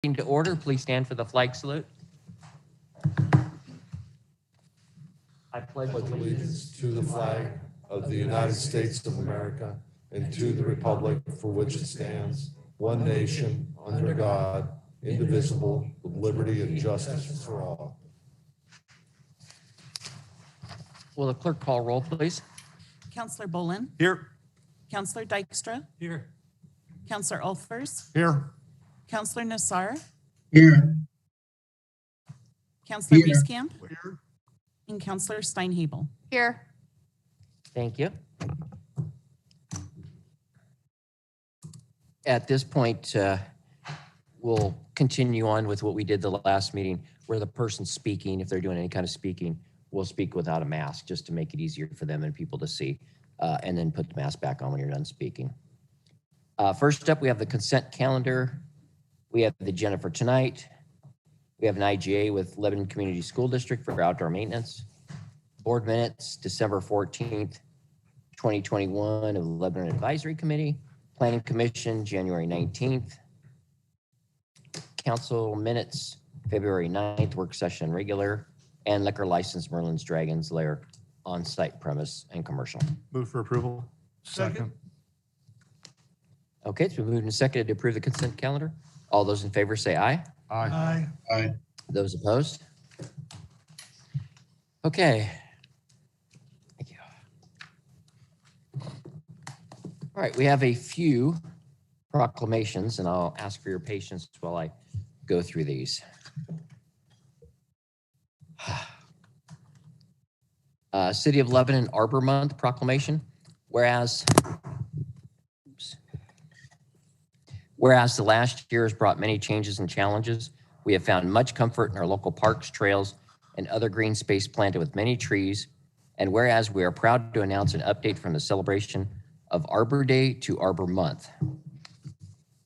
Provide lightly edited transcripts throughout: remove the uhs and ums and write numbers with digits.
To order, please stand for the flag salute. I pledge allegiance to the flag of the United States of America and to the republic for which it stands, one nation, under God, indivisible, with liberty and justice for all. Will the clerk call roll, please? Counselor Bolin? Here. Counselor Dykstra? Here. Counselor Olfers? Here. Counselor Nassar? Here. Counselor Here. Wieskamp? Here. And Counselor Steinhebel. Here. Thank you. At this point, we'll continue on with what we did the last meeting, where the person speaking, if they're doing any kind of speaking, will speak without a mask, just to make it easier for them and people to see, and then put the mask back on when you're done speaking. First up, we have the consent calendar. We have the agenda for tonight. We have an IGA with Lebanon Community School District for outdoor maintenance. Board minutes, December 14th, 2021 of the Lebanon Advisory Committee. Planning Commission, January 19th. Council minutes, February 9th, work session regular. And liquor license Merlin's Dragons Lair on-site premise and commercial. Move for approval. Second. Okay, it's been moved and seconded to approve the consent calendar. All those in favor say aye. Aye. Aye. Those opposed? Okay. Thank you. All right, we have a few proclamations, and I'll ask for your patience while I go through these. City of Lebanon Arbor Month proclamation. Whereas the last year has brought many changes and challenges, we have found much comfort in our local parks, trails, and other green space planted with many trees. And whereas we are proud to announce an update from the celebration of Arbor Day to Arbor Month.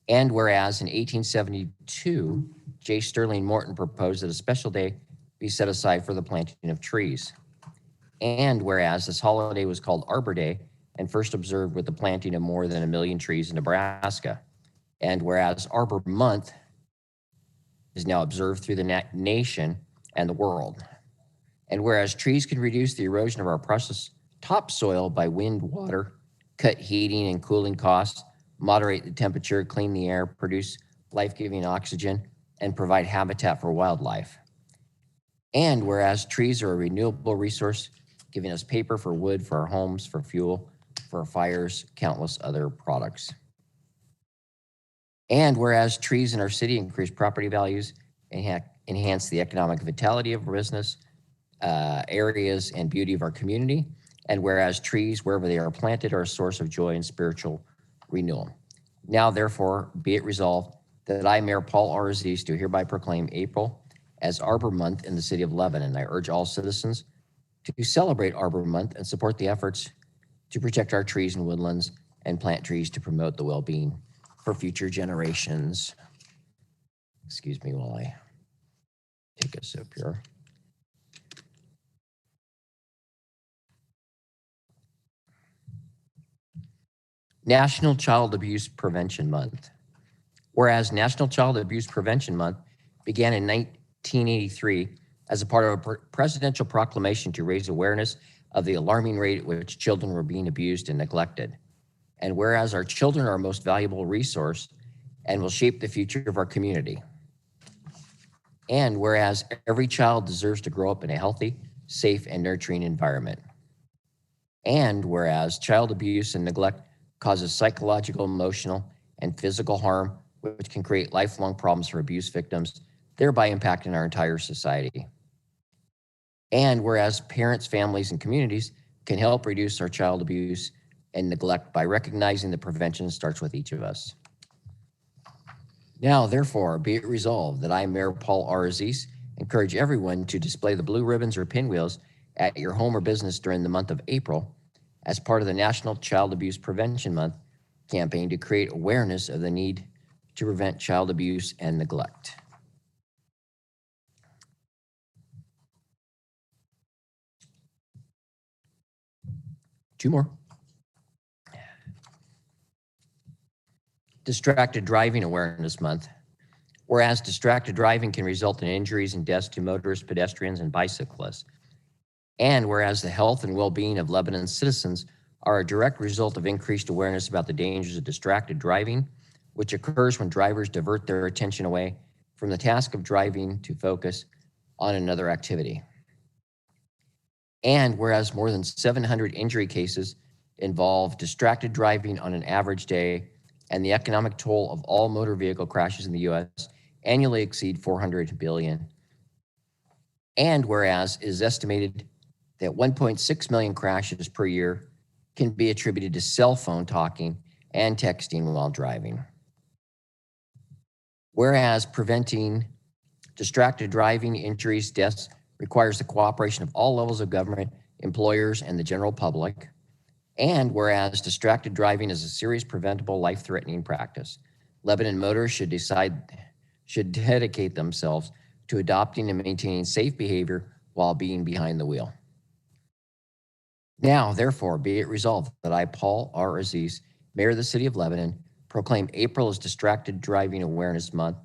And whereas in 1872, J. Sterling Morton proposed that a special day be set aside for the planting of trees. And whereas this holiday was called Arbor Day and first observed with the planting of more than 1 million trees in Nebraska. And whereas Arbor Month is now observed through the nation and the world. And whereas trees can reduce the erosion of our precious topsoil by wind, water, cut heating and cooling costs, moderate the temperature, clean the air, produce life-giving oxygen, and provide habitat for wildlife. And whereas trees are a renewable resource, giving us paper for wood, for our homes, for fuel, for our fires, countless other products. And whereas trees in our city increase property values and enhance the economic vitality of our business areas and beauty of our community. And whereas trees, wherever they are planted, are a source of joy and spiritual renewal. Now, therefore, be it resolved that I, Mayor Paul R. Aziz, do hereby proclaim April as Arbor Month in the city of Lebanon. I urge all citizens to celebrate Arbor Month and support the efforts to protect our trees and woodlands and plant trees to promote the well-being for future generations. Excuse me while I take a sip here. National Child Abuse Prevention Month. Whereas National Child Abuse Prevention Month began in 1983 as a part of a presidential proclamation to raise awareness of the alarming rate at which children were being abused and neglected. And whereas our children are our most valuable resource and will shape the future of our community. And whereas every child deserves to grow up in a healthy, safe, and nurturing environment. And whereas child abuse and neglect causes psychological, emotional, and physical harm, which can create lifelong problems for abuse victims, thereby impacting our entire society. And whereas parents, families, and communities can help reduce our child abuse and neglect by recognizing that prevention starts with each of us. Now, therefore, be it resolved that I, Mayor Paul R. Aziz, encourage everyone to display the blue ribbons or pinwheels at your home or business during the month of April as part of the National Child Abuse Prevention Month campaign to create awareness of the need to prevent child abuse and neglect. Two more. Distracted Driving Awareness Month. Whereas distracted driving can result in injuries and deaths to motorists, pedestrians, and bicyclists. And whereas the health and well-being of Lebanon's citizens are a direct result of increased awareness about the dangers of distracted driving, which occurs when drivers divert their attention away from the task of driving to focus on another activity. And whereas more than 700 injury cases involve distracted driving on an average day, and the economic toll of all motor vehicle crashes in the U.S. annually exceed $400 billion. And whereas it is estimated that 1.6 million crashes per year can be attributed to cell phone talking and texting while driving. Whereas preventing distracted driving, injuries, deaths requires the cooperation of all levels of government, employers, and the general public. And whereas distracted driving is a serious, preventable, life-threatening practice, Lebanon motorists should dedicate themselves to adopting and maintaining safe behavior while being behind the wheel. Now, therefore, be it resolved that I, Paul R. Aziz, Mayor of the City of Lebanon, proclaim April as Distracted Driving Awareness Month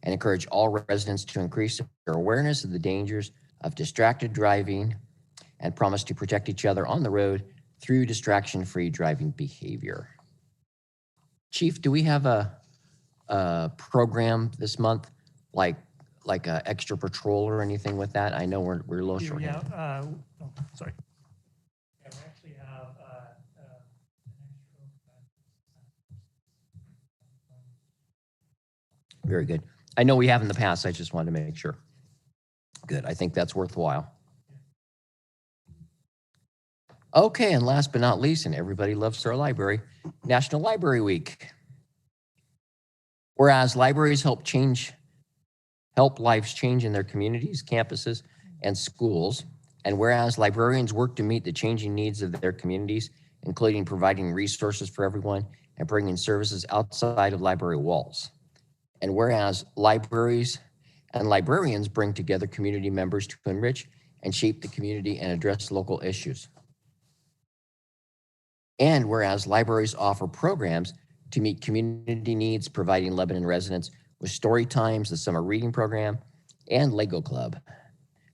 and encourage all residents to increase their awareness of the dangers of distracted driving and promise to protect each other on the road through distraction-free driving behavior. Chief, do we have a program this month, like a extra patrol or anything with that? I know we're a little short. Yeah, sorry. Yeah, we actually have Very good. I know we have in the past. I just wanted to make sure. Good. I think that's worthwhile. Okay, and last but not least, and everybody loves our library, National Library Week. Whereas libraries help lives change in their communities, campuses, and schools, and whereas librarians work to meet the changing needs of their communities, including providing resources for everyone and bringing services outside of library walls. And whereas libraries and librarians bring together community members to enrich and shape the community and address local issues. And whereas libraries offer programs to meet community needs, providing Lebanon residents with story times, the summer reading program, and Lego Club,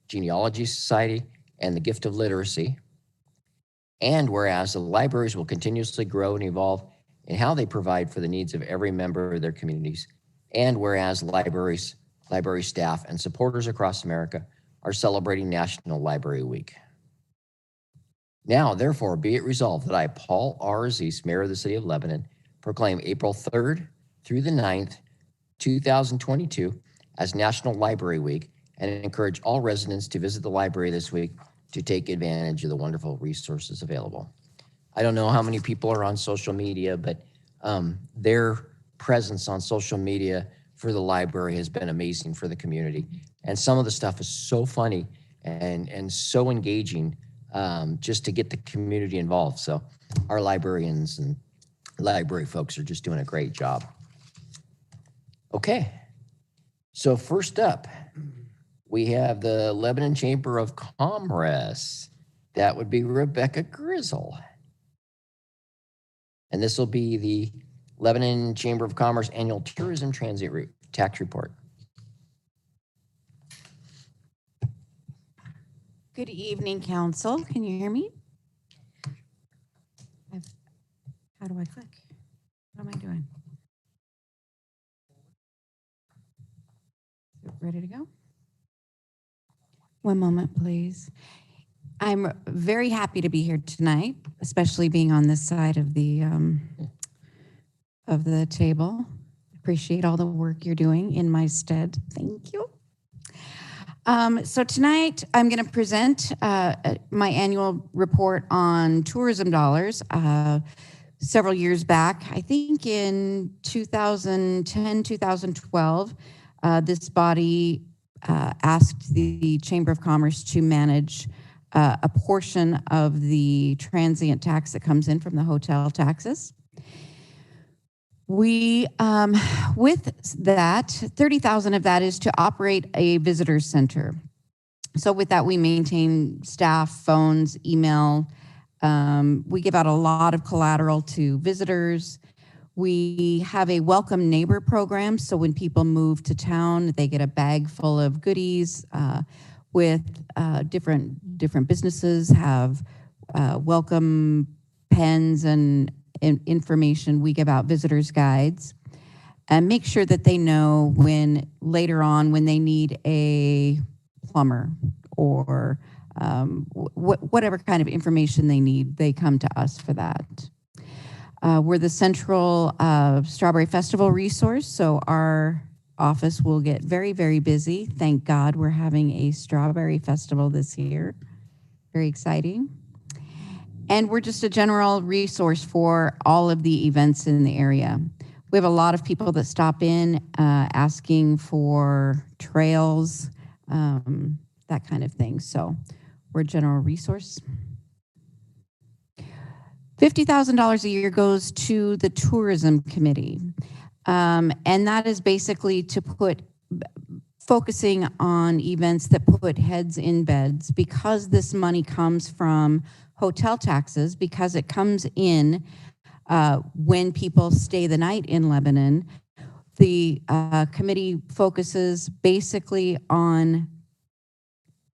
Genealogy Society, and the Gift of Literacy. And whereas the libraries will continuously grow and evolve in how they provide for the needs of every member of their communities. And whereas library staff and supporters across America are celebrating National Library Week. Now, therefore, be it resolved that I, Paul R. Aziz, Mayor of the City of Lebanon, proclaim April 3rd through the 9th, 2022 as National Library Week and encourage all residents to visit the library this week to take advantage of the wonderful resources available. I don't know how many people are on social media, but their presence on social media for the library has been amazing for the community. And some of the stuff is so funny and so engaging just to get the community involved. So our librarians and library folks are just doing a great job. Okay, so first up, we have the Lebanon Chamber of Commerce. That would be Rebecca Grizzle. And this will be the Lebanon Chamber of Commerce Annual Tourism Transit Route Tax Report. Good evening, Council. Can you hear me? How do I click? What am I doing? Ready to go? One moment, please. I'm very happy to be here tonight, especially being on this side of the table. Appreciate all the work you're doing in my stead. Thank you. So tonight I'm going to present my annual report on tourism dollars. Several years back, I think in 2010, 2012, this body asked the Chamber of Commerce to manage a portion of the transient tax that comes in from the hotel taxes. We, with that, 30,000 of that is to operate a visitor center. So with that, we maintain staff, phones, email. We give out a lot of collateral to visitors. We have a welcome neighbor program, so when people move to town, they get a bag full of goodies with different businesses have welcome pens and information. We give out visitors guides and make sure that they know when later on when they need a plumber or whatever kind of information they need, they come to us for that. We're the central Strawberry Festival resource, so our office will get very, very busy. Thank God we're having a Strawberry Festival this year. Very exciting. And we're just a general resource for all of the events in the area. We have a lot of people that stop in asking for trails, that kind of thing. So we're a general resource. $50,000 a year goes to the tourism committee. And that is basically to focusing on events that put heads in beds, because this money comes from hotel taxes, because it comes in when people stay the night in Lebanon. The committee focuses basically on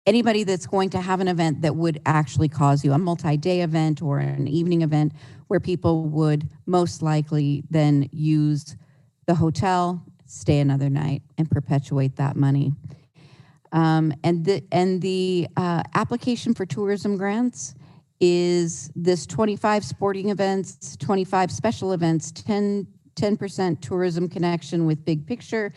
anybody that's going to have an event that would actually cause you a multi-day event or an evening event where people would most likely then use the hotel, stay another night, and perpetuate that money. And the application for tourism grants is this 25 sporting events, 25 special events, 10% tourism connection with big picture,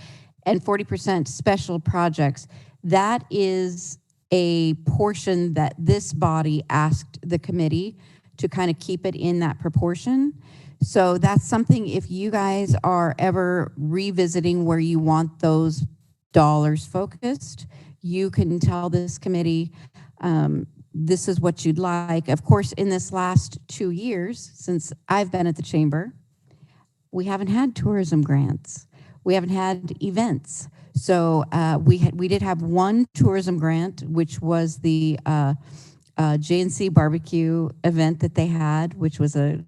and 40% special projects. That is a portion that this body asked the committee to kind of keep it in that proportion. So that's something, if you guys are ever revisiting where you want those dollars focused, you can tell this committee, this is what you'd like. Of course, in this last 2 years, since I've been at the chamber, we haven't had tourism grants. We haven't had events. So we did have one tourism grant, which was the J&C barbecue event that they had, which was an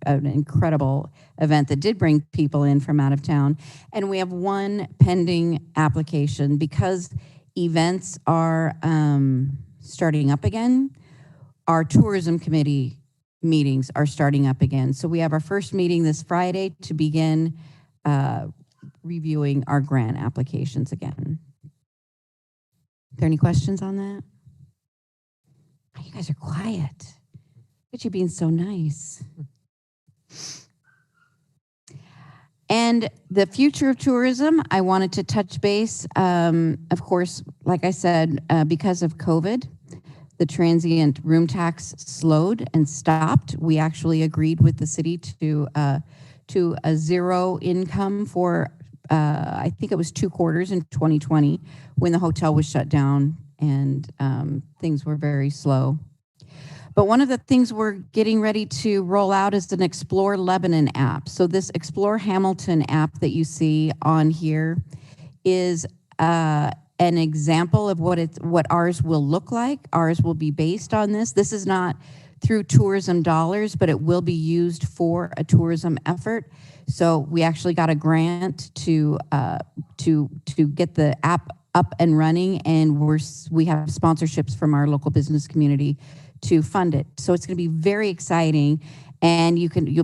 incredible event that did bring people in from out of town. And we have one pending application because events are starting up again. Our tourism committee meetings are starting up again. So we have our first meeting this Friday to begin reviewing our grant applications again. Are there any questions on that? Oh, you guys are quiet. Look at you being so nice. And the future of tourism, I wanted to touch base. Of course, like I said, because of COVID, the transient room tax slowed and stopped. We actually agreed with the city to a zero income for I think it was 2 quarters in 2020 when the hotel was shut down and things were very slow. But one of the things we're getting ready to roll out is an Explore Lebanon app. So this Explore Hamilton app that you see on here is an example of what ours will look like. Ours will be based on this. This is not through tourism dollars, but it will be used for a tourism effort. So we actually got a grant to get the app up and running, and we have sponsorships from our local business community to fund it. So it's going to be very exciting, and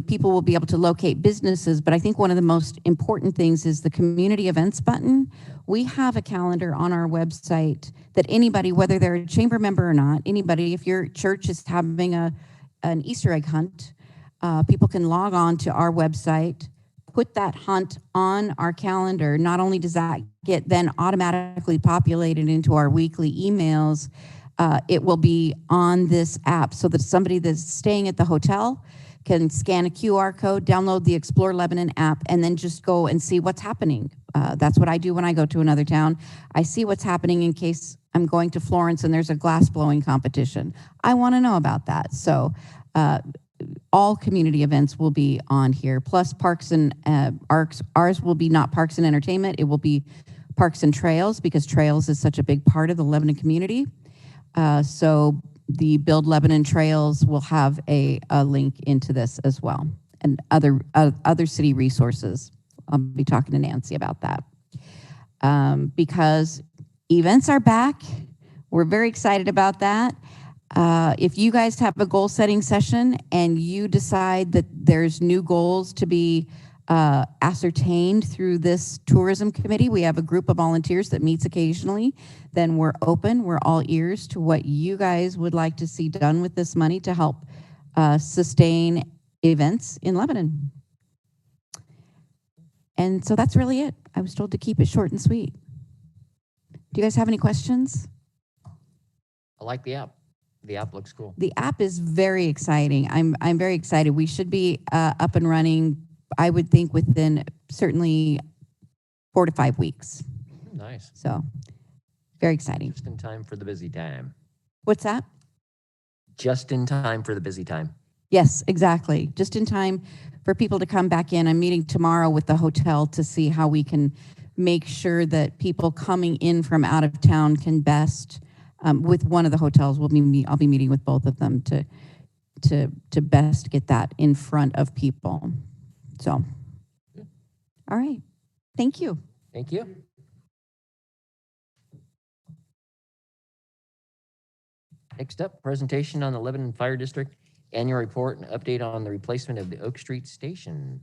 people will be able to locate businesses. But I think one of the most important things is the community events button. We have a calendar on our website that anybody, whether they're a chamber member or not, anybody, if your church is having an Easter egg hunt, people can log on to our website, put that hunt on our calendar. Not only does that get then automatically populated into our weekly emails, it will be on this app so that somebody that's staying at the hotel can scan a QR code, download the Explore Lebanon app, and then just go and see what's happening. That's what I do when I go to another town. I see what's happening in case I'm going to Florence and there's a glass blowing competition. I want to know about that. So all community events will be on here, plus parks and ours will be not parks and entertainment. It will be parks and trails, because trails is such a big part of the Lebanon community. So the Build Lebanon Trails will have a link into this as well. and other city resources. I'll be talking to Nancy about that. Because events are back. We're very excited about that. If you guys have a goal setting session and you decide that there's new goals to be ascertained through this tourism committee, we have a group of volunteers that meets occasionally, then we're open, we're all ears to what you guys would like to see done with this money to help sustain events in Lebanon. And so that's really it. I was told to keep it short and sweet. Do you guys have any questions? I like the app. The app looks cool. The app is very exciting. I'm very excited. We should be up and running, I would think, within certainly 4 to 5 weeks. Nice. So very exciting. Just in time for the busy time. What's that? Just in time for the busy time. Yes, exactly. Just in time for people to come back in. I'm meeting tomorrow with the hotel to see how we can make sure that people coming in from out of town can best, with one of the hotels, I'll be meeting with both of them to best get that in front of people. So, all right. Thank you. Thank you. Next up, presentation on the Lebanon Fire District Annual Report and update on the replacement of the Oak Street Station.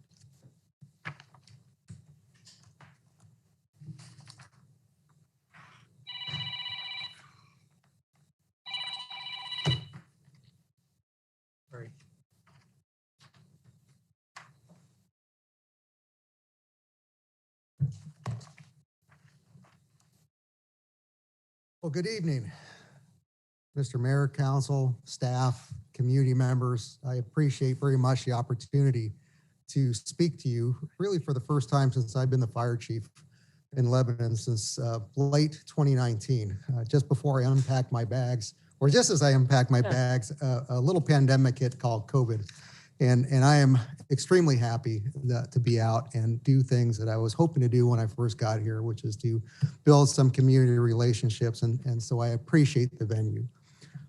Sorry. Well, good evening, Mr. Mayor, council, staff, community members. I appreciate very much the opportunity to speak to you really for the first time since I've been the fire chief in Lebanon since late 2019, just before I unpacked my bags, or just as I unpacked my bags, a little pandemic hit called COVID. And I am extremely happy to be out and do things that I was hoping to do when I first got here, which is to build some community relationships. And so I appreciate the venue.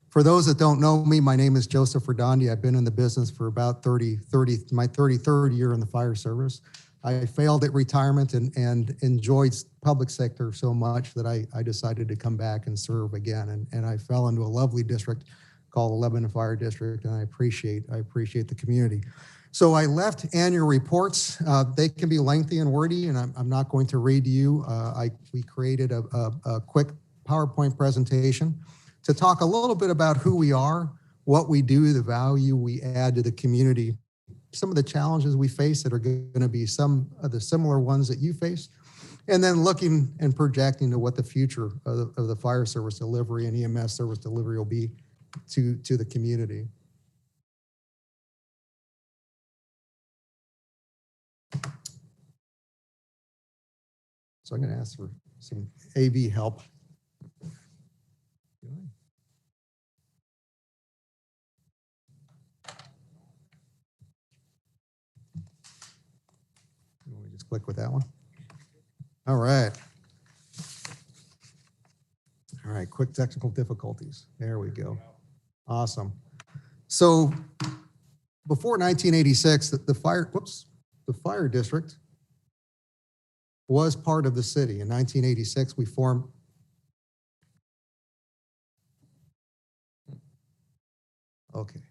For those that don't know me, my name is Joseph Redondi. I've been in the business for about my 33rd year in the fire service. I failed at retirement and enjoyed public sector so much that I decided to come back and serve again. And I fell into a lovely district called the Lebanon Fire District, and I appreciate the community. So I left annual reports. They can be lengthy and wordy, and I'm not going to read to you. We created a quick PowerPoint presentation to talk a little bit about who we are, what we do, the value we add to the community, some of the challenges we face that are going to be some of the similar ones that you face, and then looking and projecting to what the future of the fire service delivery and EMS service delivery will be to the community. So I'm going to ask for some AV help. Let me just click with that one. All right. All right, quick technical difficulties. There we go. Awesome. So before 1986, the fire district was part of the city. In 1986, we formed. Okay.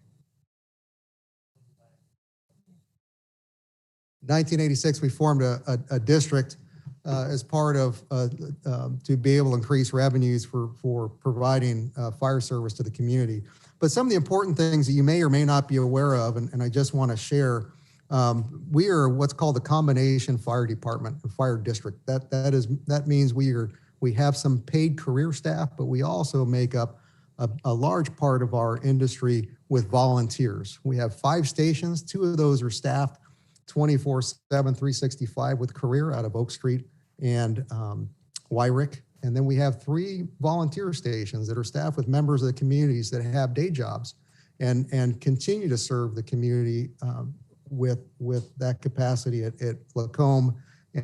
1986, we formed a district as part of to be able to increase revenues for providing fire service to the community. But some of the important things that you may or may not be aware of, and I just want to share, we are what's called a combination fire department, or fire district. That means we have some paid career staff, but we also make up a large part of our industry with volunteers. We have 5 stations. 2 of those are staffed 24/7, 365 with career out of Oak Street and Wyrick. And then we have 3 volunteer stations that are staffed with members of the communities that have day jobs and continue to serve the community with that capacity at Lacombe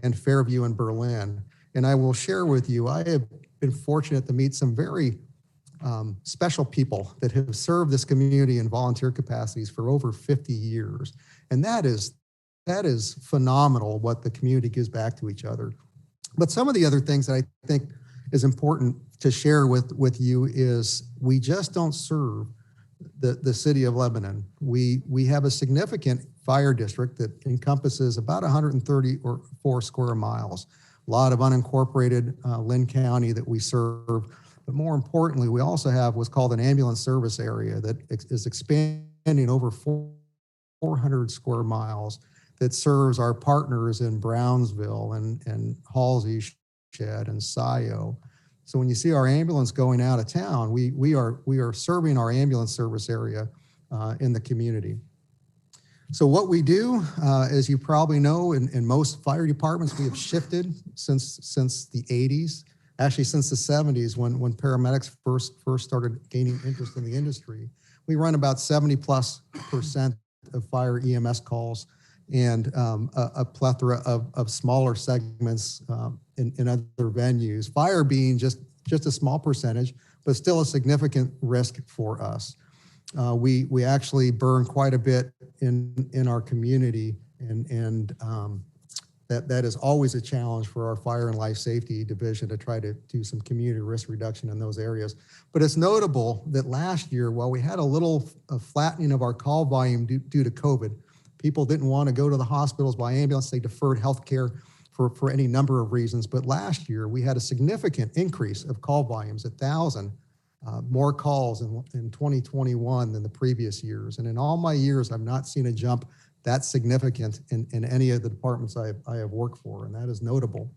and Fairview and Berlin. And I will share with you, I have been fortunate to meet some very special people that have served this community in volunteer capacities for over 50 years. And that is phenomenal what the community gives back to each other. But some of the other things that I think is important to share with you is we just don't serve the city of Lebanon. We have a significant fire district that encompasses about 134 square miles. A lot of unincorporated Lynn County that we serve. But more importantly, we also have what's called an ambulance service area that is expanding over 400 square miles that serves our partners in Brownsville and Halsey Shed and Scio. So when you see our ambulance going out of town, we are serving our ambulance service area in the community. So what we do, as you probably know, in most fire departments, we have shifted since the 80s, actually since the 70s when paramedics first started gaining interest in the industry. We run about 70+% of fire EMS calls and a plethora of smaller segments in other venues. Fire being just a small percentage, but still a significant risk for us. We actually burn quite a bit in our community, and that is always a challenge for our fire and life safety division to try to do some community risk reduction in those areas. But it's notable that last year, while we had a flattening of our call volume due to COVID, people didn't want to go to the hospitals by ambulance. They deferred healthcare for any number of reasons. But last year, we had a significant increase of call volumes, 1,000 more calls in 2021 than the previous years. And in all my years, I've not seen a jump that significant in any of the departments I have worked for, and that is notable.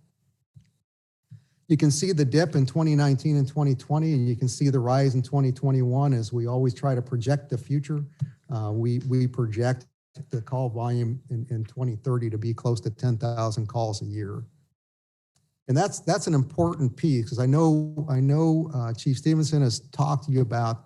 You can see the dip in 2019 and 2020, and you can see the rise in 2021 as we always try to project the future. We project the call volume in 2030 to be close to 10,000 calls a year. And that's an important piece because I know Chief Stevenson has talked to you about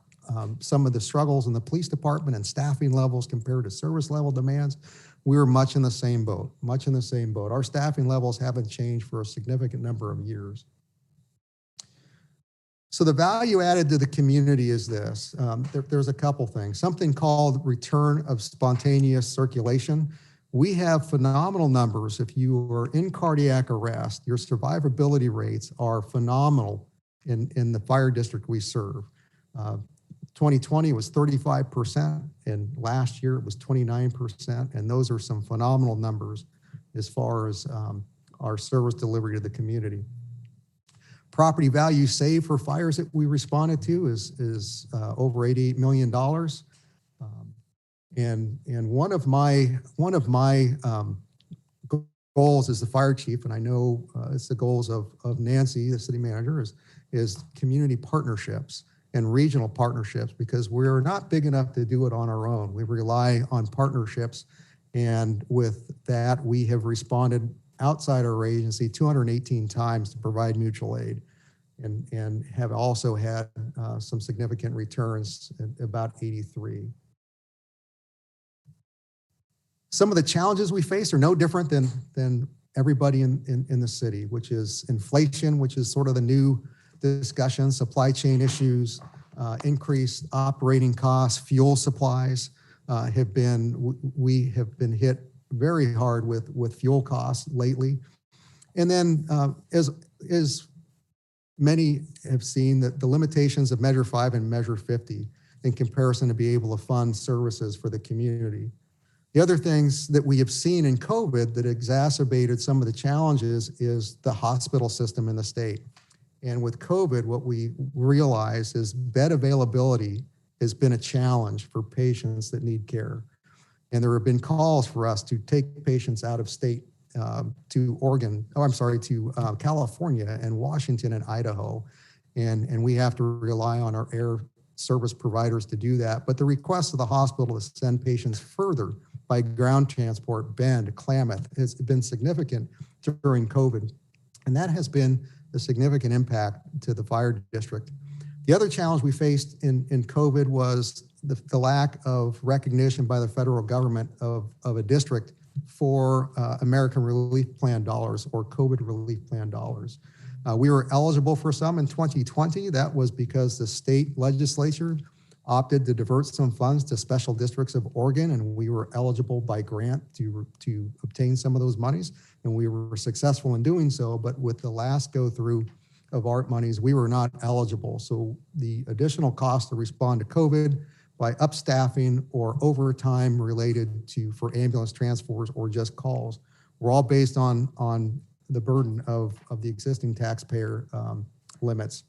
some of the struggles in the police department and staffing levels compared to service level demands. We're much in the same boat. Our staffing levels haven't changed for a significant number of years. So the value added to the community is this. There's a couple things. Something called return of spontaneous circulation. We have phenomenal numbers. If you are in cardiac arrest, your survivability rates are phenomenal in the fire district we serve. 2020 was 35%, and last year it was 29%, and those are some phenomenal numbers as far as our service delivery to the community. Property value saved for fires that we responded to is over $88 million. And one of my goals as the fire chief, and I know it's the goals of Nancy, the city manager, is community partnerships and regional partnerships, because we're not big enough to do it on our own. We rely on partnerships, and with that, we have responded outside our agency 218 times to provide mutual aid, and have also had some significant returns at about 83. Some of the challenges we face are no different than everybody in the city, which is inflation, which is sort of the new discussion, supply chain issues, increased operating costs, fuel supplies we have been hit very hard with fuel costs lately. And then as many have seen, that the limitations of Measure 5 and Measure 50 in comparison to be able to fund services for the community. The other things that we have seen in COVID that exacerbated some of the challenges is the hospital system in the state. And with COVID, what we realized is bed availability has been a challenge for patients that need care. And there have been calls for us to take patients out of state to California and Washington and Idaho. And we have to rely on our air service providers to do that. But the request of the hospital to send patients further by ground transport, Bend, Klamath, has been significant during COVID. And that has been a significant impact to the fire district. The other challenge we faced in COVID was the lack of recognition by the federal government of a district for American Relief Plan dollars or COVID Relief Plan dollars. We were eligible for some in 2020. That was because the state legislature opted to divert some funds to special districts of Oregon, and we were eligible by grant to obtain some of those monies, and we were successful in doing so. But with the last go through of ARP monies, we were not eligible. So the additional cost to respond to COVID by upstaffing or overtime related to for ambulance transfers or just calls were all based on the burden of the existing taxpayer limits.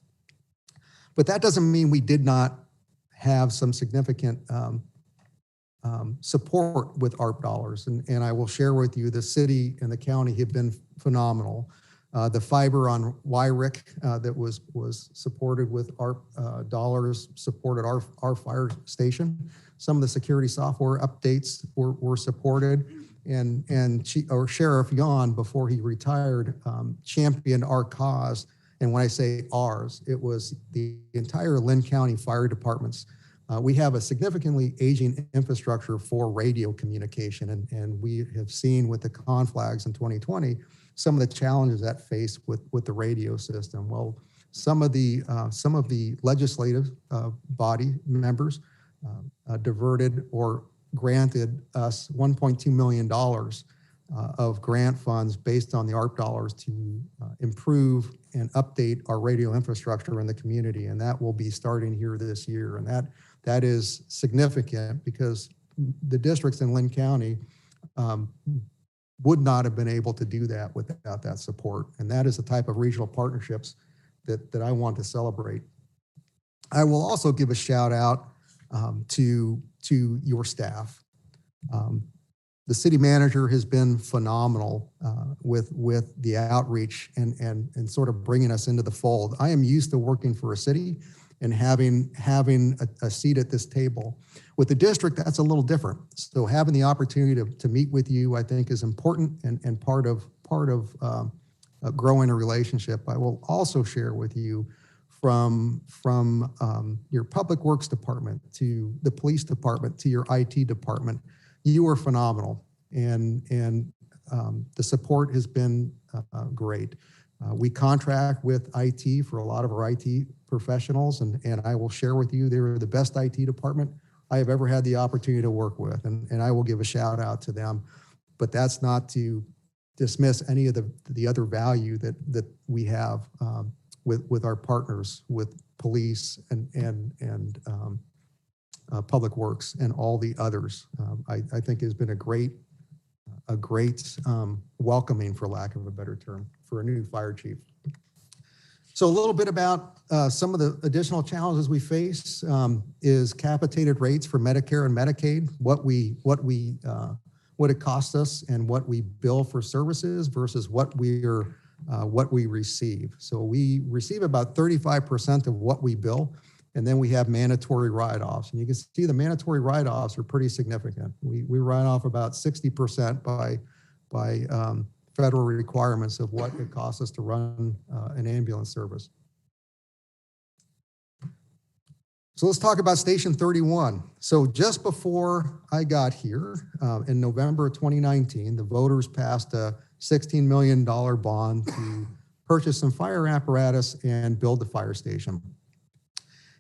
But that doesn't mean we did not have some significant support with ARP dollars. And I will share with you, the city and the county have been phenomenal. The fiber on Wyrick that was supported with ARP dollars supported our fire station. Some of the security software updates were supported. And Sheriff Yon, before he retired, championed our cause. And when I say ours, it was the entire Lynn County Fire Departments. We have a significantly aging infrastructure for radio communication, and we have seen with the conflags in 2020 some of the challenges that face with the radio system. Well, some of the legislative body members diverted or granted us $1.2 million of grant funds based on the ARP dollars to improve and update our radio infrastructure in the community. And that will be starting here this year. And that is significant because the districts in Lynn County would not have been able to do that without that support. And that is the type of regional partnerships that I want to celebrate. I will also give a shout out to your staff. The city manager has been phenomenal with the outreach and sort of bringing us into the fold. I am used to working for a city and having a seat at this table. With the district, that's a little different. So having the opportunity to meet with you, I think, is important and part of growing a relationship. I will also share with you from your public works department to the police department to your IT department. You are phenomenal, and the support has been great. We contract with IT for a lot of our IT professionals, and I will share with you, they're the best IT department I have ever had the opportunity to work with, and I will give a shout out to them. But that's not to dismiss any of the other value that we have with our partners, with police and public works and all the others. I think has been a great welcoming, for lack of a better term, for a new fire chief. So a little bit about some of the additional challenges we face is capitated rates for Medicare and Medicaid, what it costs us and what we bill for services versus what we receive. So we receive about 35% of what we bill, and then we have mandatory write-offs. And you can see the mandatory write-offs are pretty significant. We write off about 60% by federal requirements of what it costs us to run an ambulance service. So let's talk about Station 31. So just before I got here in November of 2019, the voters passed a $16 million bond to purchase some fire apparatus and build the fire station.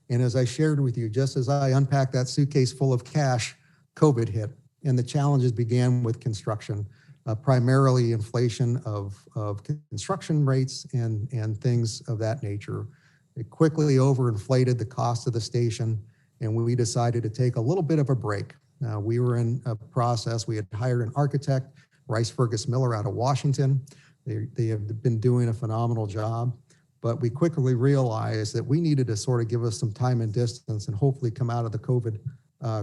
And as I shared with you, just as I unpacked that suitcase full of cash, COVID hit, and the challenges began with construction, primarily inflation of construction rates and things of that nature. It quickly overinflated the cost of the station, and we decided to take a little bit of a break. We were in a process. We had hired an architect, Rice Fergus Miller, out of Washington. They have been doing a phenomenal job, but we quickly realized that we needed to sort of give us some time and distance and hopefully come out of the COVID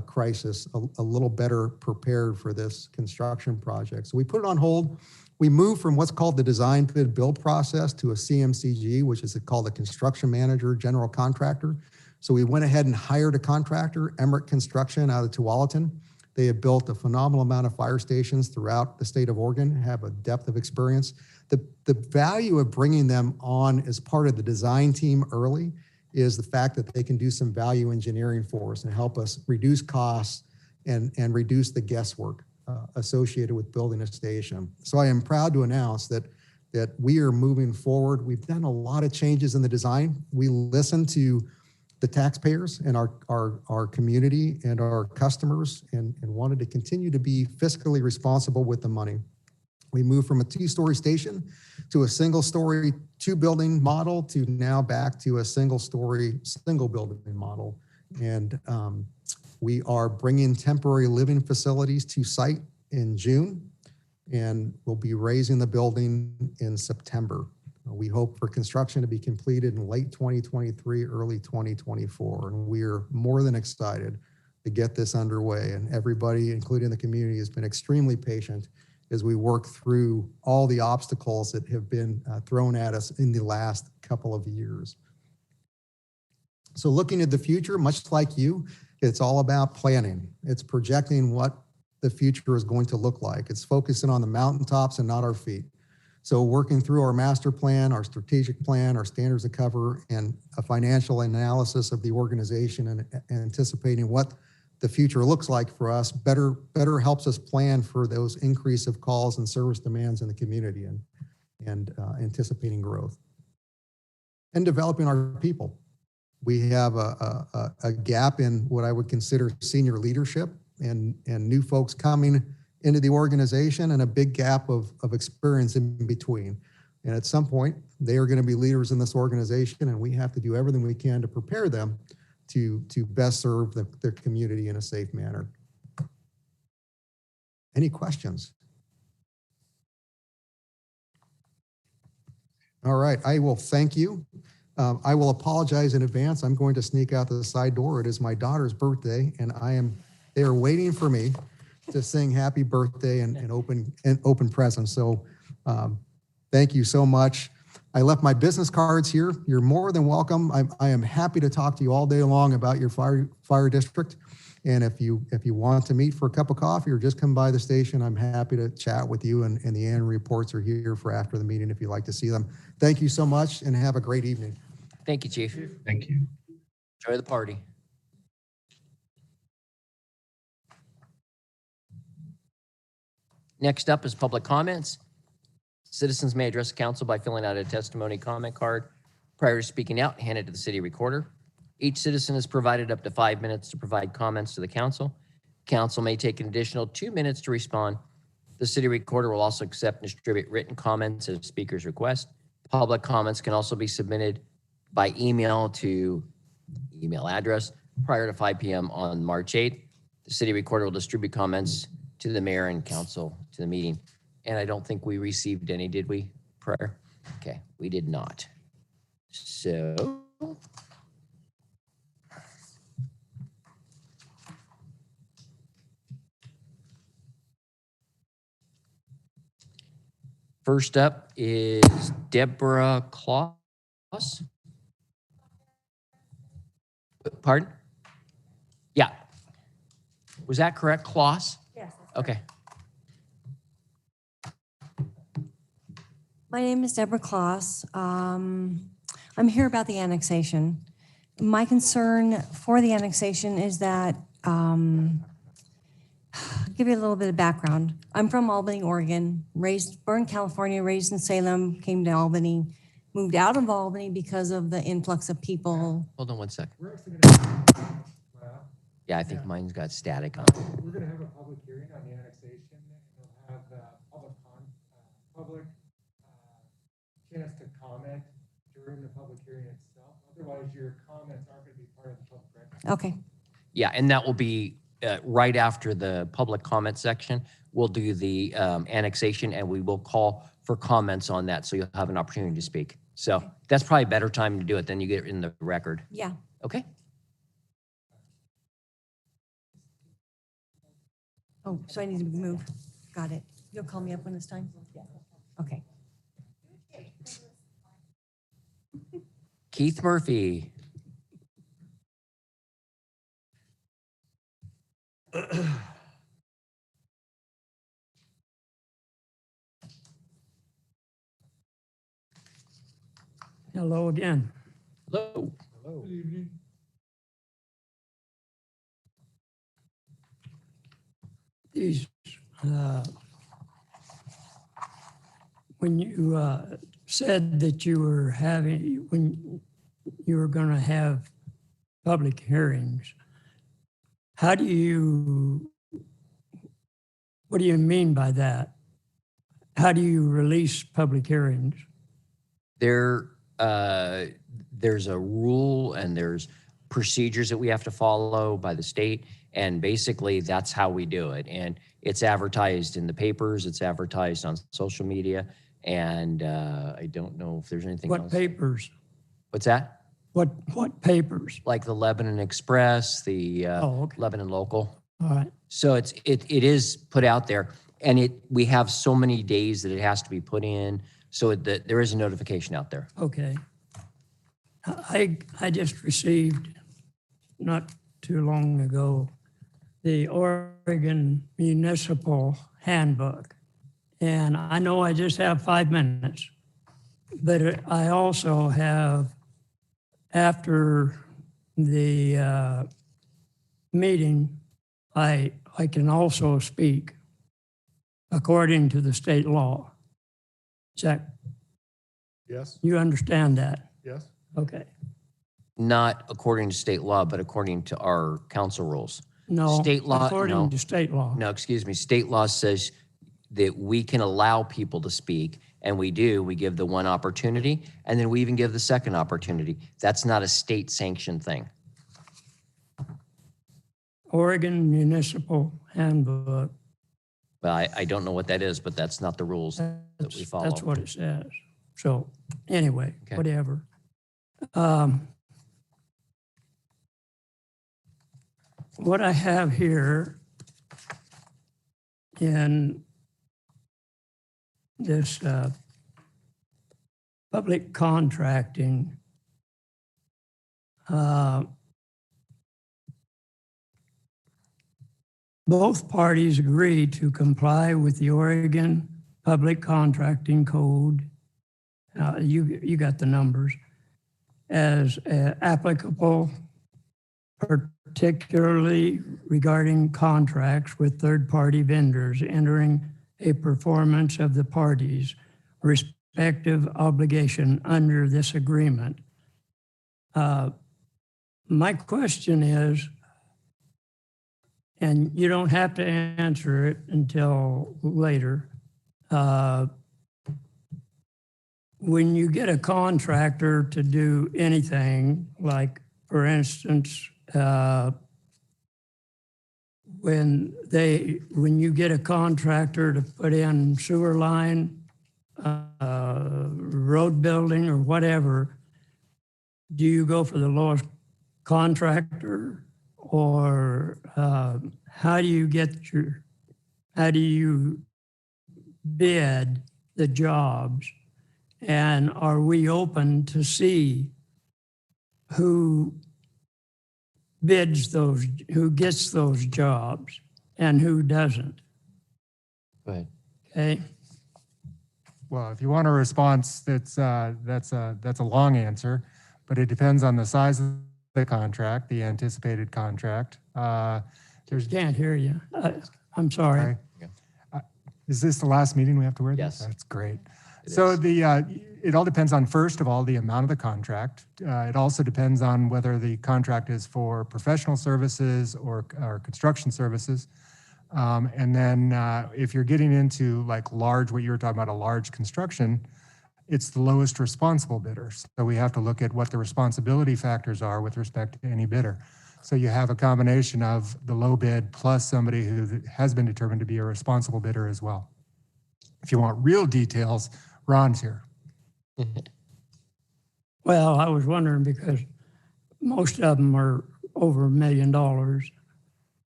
crisis a little better prepared for this construction project. So we put it on hold. We moved from what's called the design bid build process to a CMCG, which is called a construction manager general contractor. So we went ahead and hired a contractor, Emmerich Construction, out of Tualatin. They have built a phenomenal amount of fire stations throughout the state of Oregon, have a depth of experience. The value of bringing them on as part of the design team early is the fact that they can do some value engineering for us and help us reduce costs and reduce the guesswork associated with building a station. So I am proud to announce that we are moving forward. We've done a lot of changes in the design. We listened to the taxpayers and our community and our customers and wanted to continue to be fiscally responsible with the money. We moved from a two-story station to a single-story, two-building model to now back to a single-story, single-building model. And we are bringing temporary living facilities to site in June, and we'll be raising the building in September. We hope for construction to be completed in late 2023, early 2024. And we are more than excited to get this underway. And everybody, including the community, has been extremely patient as we work through all the obstacles that have been thrown at us in the last couple of years. So looking at the future, much like you, it's all about planning. It's projecting what the future is going to look like. It's focusing on the mountaintops and not our feet. So working through our master plan, our strategic plan, our standards of cover, and a financial analysis of the organization and anticipating what the future looks like for us better helps us plan for those increase of calls and service demands in the community and anticipating growth. And developing our people. We have a gap in what I would consider senior leadership and new folks coming into the organization and a big gap of experience in between. And at some point, they are going to be leaders in this organization, and we have to do everything we can to prepare them to best serve their community in a safe manner. Any questions? All right, I will thank you. I will apologize in advance. I'm going to sneak out the side door. It is my daughter's birthday, and they are waiting for me to sing happy birthday and open presents. So thank you so much. I left my business cards here. You're more than welcome. I am happy to talk to you all day long about your fire district. And if you want to meet for a cup of coffee or just come by the station, I'm happy to chat with you. And the annual reports are here for after the meeting if you'd like to see them. Thank you so much and have a great evening. Thank you, Chief. Thank you. Enjoy the party. Next up is public comments. Citizens may address the council by filling out a testimony comment card. Prior to speaking out, hand it to the city recorder. Each citizen is provided up to 5 minutes to provide comments to the council. Council may take an additional 2 minutes to respond. The city recorder will also accept and distribute written comments at speaker's request. Public comments can also be submitted by email to email address prior to 5 p.m. on March 8th. The city recorder will distribute comments to the mayor and council to the meeting. And I don't think we received any, did we, prior? Okay, we did not. So first up is Deborah Claus. Pardon? Yeah. Was that correct, Claus? Yes. Okay. My name is Deborah Kloss. I'm here about the annexation. My concern for the annexation is that, give you a little bit of background. I'm from Albany, Oregon, born in California, raised in Salem, came to Albany, moved out of Albany because of the influx of people. Hold on one second. We're actually gonna, Yeah, I think mine's got static on. we're gonna have a public hearing on the annexation, and we'll have public chance to comment during the public hearing itself. Otherwise, your comments aren't gonna be part of the public record. Okay, Yeah, and that will be right after the public comment section. We'll do the annexation and we will call for comments on that. So you'll have an opportunity to speak. So that's probably a better time to do it than you get it in the record. yeah. Okay. Oh, so I need to move. Got it. You'll call me up when it's time? Yeah. Okay. Keith Murphy. Hello again. Hello. Hello. Good evening. These, when you said that you were having, when you were going to have public hearings. How do you, what do you mean by that? How do you release public hearings? There's a rule and there's procedures that we have to follow by the state. And basically that's how we do it. And it's advertised in the papers, it's advertised on social media. And I don't know if there's anything else. What papers? What's that? What papers? Like the Lebanon Express, the Oh, okay. Lebanon Local. All right. So it is put out there, and we have so many days that it has to be put in, so that there is a notification out there. Okay. I just received, not too long ago, the Oregon Municipal Handbook. And I know I just have 5 minutes, but I also have, after the meeting, I can also speak according to the state law. Jack, Yes, you understand that? yes. Okay. Not according to state law, but according to our council rules. No. State law, According no. to state law. No, excuse me. State law says that we can allow people to speak, and we do. We give the one opportunity, and then we even give the second opportunity. That's not a state sanctioned thing. Oregon Municipal Handbook. But I don't know what that is, but that's not the rules that we follow. That's what it says. So anyway, Okay. whatever. What I have here in this public contracting, both parties agree to comply with the Oregon Public Contracting Code. You got the numbers, as applicable, particularly regarding contracts with third-party vendors entering a performance of the parties' respective obligation under this agreement. My question is, and you don't have to answer it until later, when you get a contractor to do anything, like, for instance, when you get a contractor to put in sewer line, road building or whatever, do you go for the lowest contractor, or how do you bid the jobs? And are we open to see who bids those, who gets those jobs and who doesn't? Go ahead. Okay. Well, if you want a response, that's a long answer, but it depends on the size of the contract, the anticipated contract. Can't hear you. I'm sorry. Is this the last meeting we have to wear this? Yes. That's great. It So is. it all depends on, first of all, the amount of the contract. It also depends on whether the contract is for professional services or construction services. And then if you're getting into like large, what you were talking about, a large construction, it's the lowest responsible bidder. So we have to look at what the responsibility factors are with respect to any bidder. So you have a combination of the low bid plus somebody who has been determined to be a responsible bidder as well. If you want real details, Ron's here. Well, I was wondering because most of them are over $1 million.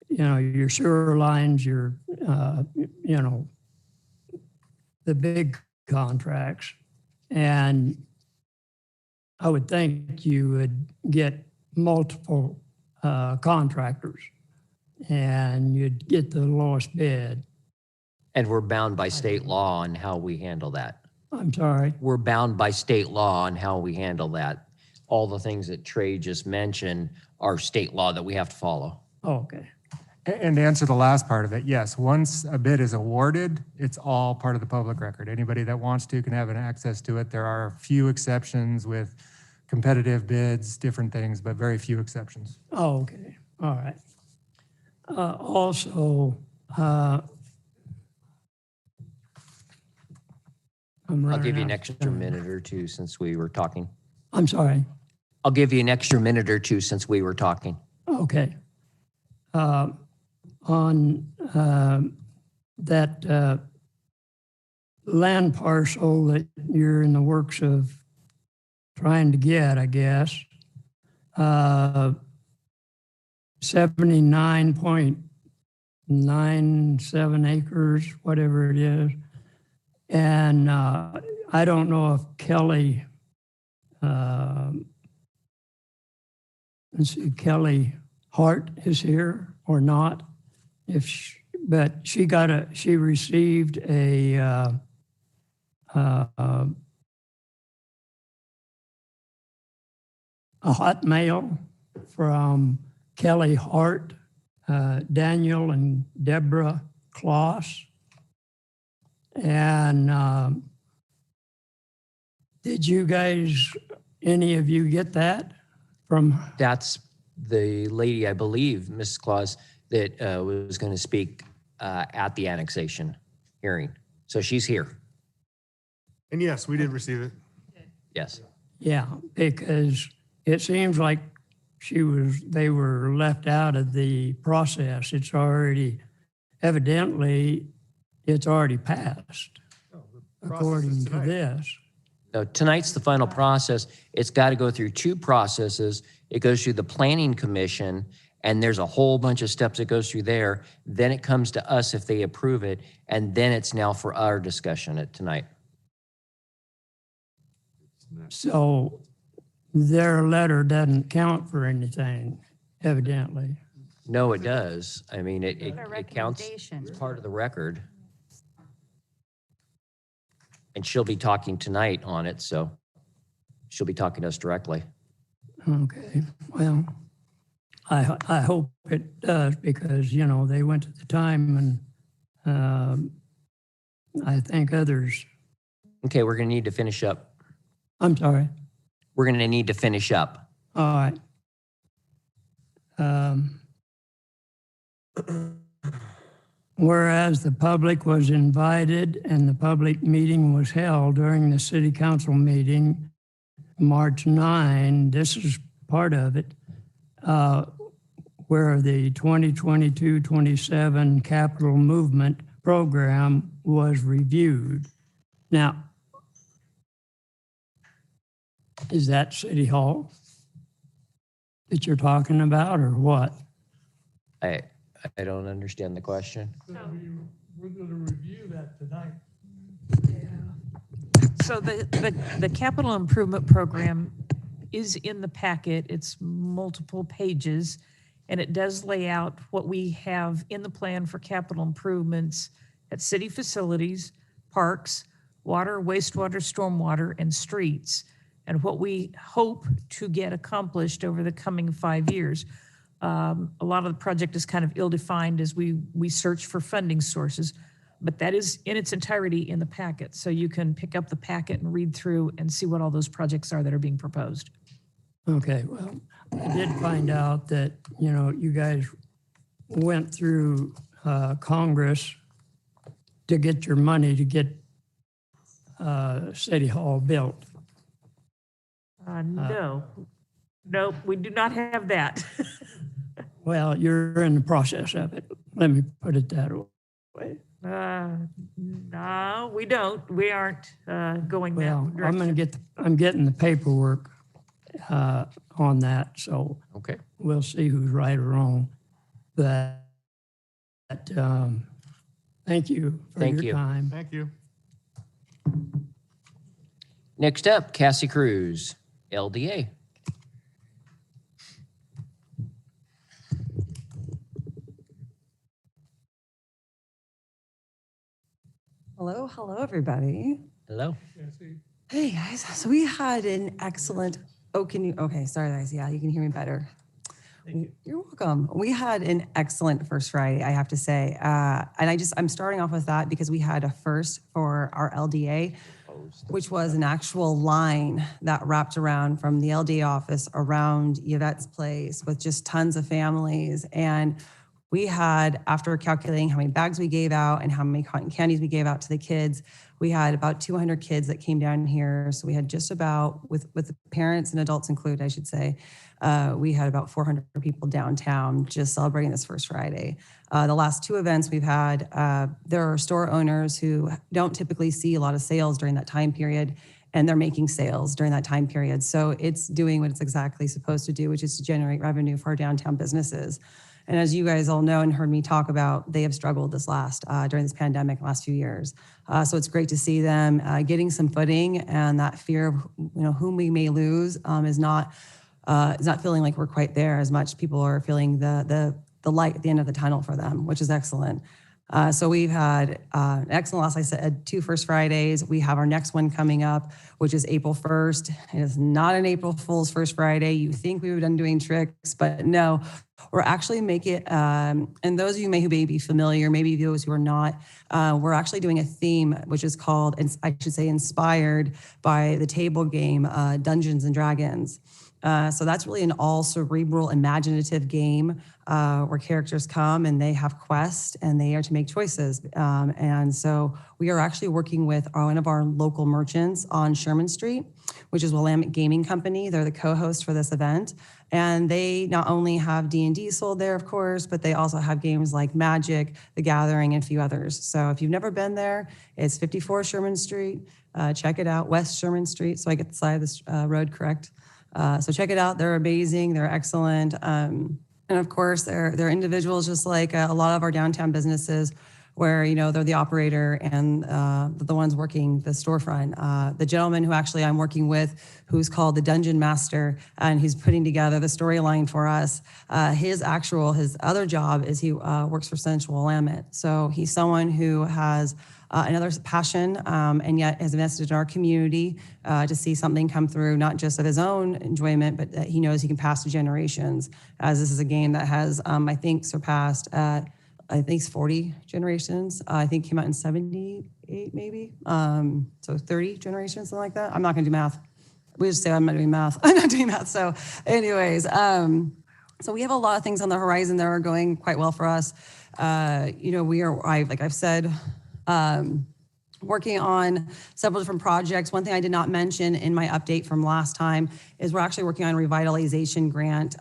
You know, your sewer lines, your, the big contracts. And I would think you would get multiple contractors and you'd get the lowest bid. And we're bound by state law on how we handle that. I'm sorry. We're bound by state law on how we handle that. All the things that Trey just mentioned are state law that we have to follow. Oh, okay. And to answer the last part of it, yes, once a bid is awarded, it's all part of the public record. Anybody that wants to can have an access to it. There are a few exceptions with competitive bids, different things, but very few exceptions. Oh, okay, all right. Also, I'll give you an extra minute or two since we were talking. I'm sorry. I'll give you an extra minute or two since we were talking. Okay. On that land parcel that you're in the works of trying to get, I guess, 79.97 acres, whatever it is. And I don't know if Kelly, let's see, Kelly Hart is here or not. But she received a hot mail from Kelly Hart, Daniel and Deborah Kloss. And did you guys, any of you get that from? That's the lady, I believe, Mrs. Claus, that was going to speak at the annexation hearing. So she's here. And yes, we did receive it. Yes. Yeah, because it seems like they were left out of the process. It's already, evidently, it's already passed, according to this. No, tonight's the final process. It's got to go through two processes. It goes through the Planning Commission, and there's a whole bunch of steps it goes through there. Then it comes to us if they approve it, and then it's now for our discussion at tonight. So their letter doesn't count for anything, evidently. No, it does. I mean, it counts recommendation. as part of the record. And she'll be talking tonight on it, so she'll be talking to us directly. Okay, well, I hope it does because, you know, they went to the time and I think others. Okay, we're going to need to finish up. I'm sorry. We're going to need to finish up. All right. Whereas the public was invited and the public meeting was held during the city council meeting, March 9, this is part of it, where the 2022-27 capital movement program was reviewed. Now, is that City Hall that you're talking about or what? I don't understand the question. We're going to review that tonight. So the capital improvement program is in the packet. It's multiple pages, and it does lay out what we have in the plan for capital improvements at city facilities, parks, water, wastewater, stormwater, and streets, and what we hope to get accomplished over the coming 5 years. A lot of the project is kind of ill-defined as we search for funding sources, but that is in its entirety in the packet. So you can pick up the packet and read through and see what all those projects are that are being proposed. Okay, well, I did find out that, you know, you guys went through Congress to get your money to get City Hall built. No, we do not have that. Well, you're in the process of it. Let me put it that way. No, we don't. We aren't going Well, that I'm getting the paperwork on that, so Okay. we'll see who's right or wrong. But thank you for Thank your you. time. Thank you. Next up, Cassie Cruz, LDA. Hello, everybody. Hello. Hey, guys. So we had an excellent, okay, sorry, guys. Yeah, you can hear me better. You're welcome. We had an excellent first Friday, I have to say. And I'm starting off with that because we had a first for our LDA. which was an actual line that wrapped around from the LD office around Yvette's place with just tons of families. And we had, after calculating how many bags we gave out and how many cotton candies we gave out to the kids, we had about 200 kids that came down here. So we had just about, with the parents and adults included, I should say, we had about 400 people downtown just celebrating this first Friday. The last two events we've had, there are store owners who don't typically see a lot of sales during that time period, and they're making sales during that time period. So it's doing what it's exactly supposed to do, which is to generate revenue for our downtown businesses. And as you guys all know and heard me talk about, they have struggled during this pandemic last few years. So it's great to see them getting some footing, and that fear of whom we may lose is not feeling like we're quite there as much. People are feeling the light at the end of the tunnel for them, which is excellent. So we've had an excellent, as I said, 2 First Fridays. We have our next one coming up, which is April 1st. It is not an April Fool's First Friday. You think we were done doing tricks, but no, we're actually making it, and those of you who may be familiar, maybe those who are not, we're actually doing a theme, which is called, I should say, inspired by the table game, Dungeons and Dragons. So that's really an all cerebral, imaginative game where characters come and they have quests and they are to make choices. And so we are actually working with one of our local merchants on Sherman Street, which is Willamette Gaming Company. They're the co-host for this event. And they not only have D&D sold there, of course, but they also have games like Magic, The Gathering, and a few others. So if you've never been there, it's 54 Sherman Street. Check it out, West Sherman Street, so I get the side of this road correct. So check it out. They're amazing. They're excellent. And of course, they're individuals just like a lot of our downtown businesses where, they're the operator and the ones working the storefront. The gentleman who actually I'm working with, who's called the Dungeon Master, and he's putting together the storyline for us. His other job is he works for Central Willamette. So he's someone who has another passion, and yet has invested in our community to see something come through, not just of his own enjoyment, but that he knows he can pass to generations, as this is a game that has, I think, surpassed it's 40 generations. I think it came out in 78, maybe. So 30 generations, something like that. I'm not going to do math. We just say I'm not doing math. I'm not doing math. So anyways, so we have a lot of things on the horizon that are going quite well for us. We are, like I've said, working on several different projects. One thing I did not mention in my update from last time is we're actually working on a revitalization grant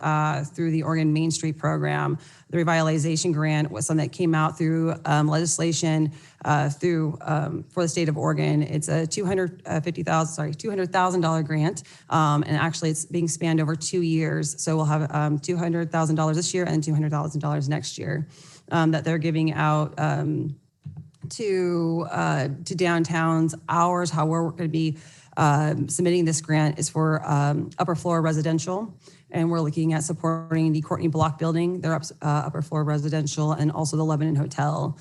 through the Oregon Main Street program. The revitalization grant was something that came out through legislation for the state of Oregon. It's a $200,000 grant, and actually it's being spanned over 2 years. So we'll have $200,000 this year and $200,000 next year that they're giving out to downtowns. Ours, how we're going to be submitting this grant is for upper floor residential, and we're looking at supporting the Courtney Block building, their upper floor residential, and also the Lebanon Hotel.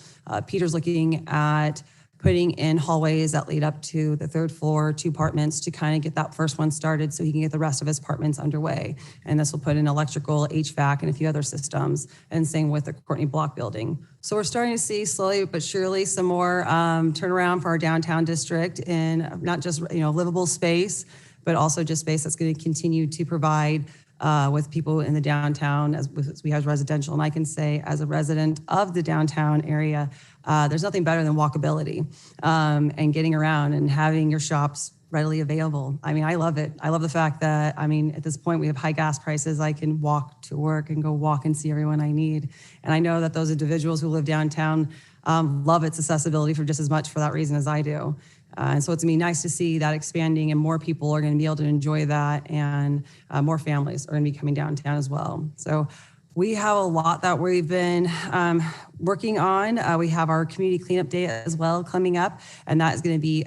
Peter's looking at putting in hallways that lead up to the 3rd floor, 2 apartments to kind of get that first one started so he can get the rest of his apartments underway. And this will put in electrical, HVAC, and a few other systems, and same with the Courtney Block building. So we're starting to see slowly but surely some more turnaround for our downtown district in not just livable space, but also just space that's going to continue to provide with people in the downtown as we have residential. And I can say, as a resident of the downtown area, there's nothing better than walkability and getting around and having your shops readily available. I mean, I love it. I love the fact that, at this point we have high gas prices. I can walk to work and go walk and see everyone I need. And I know that those individuals who live downtown love its accessibility for just as much for that reason as I do. And so it's going to be nice to see that expanding and more people are going to be able to enjoy that, and more families are going to be coming downtown as well. So we have a lot that we've been working on. We have our community cleanup day as well coming up, and that is going to be,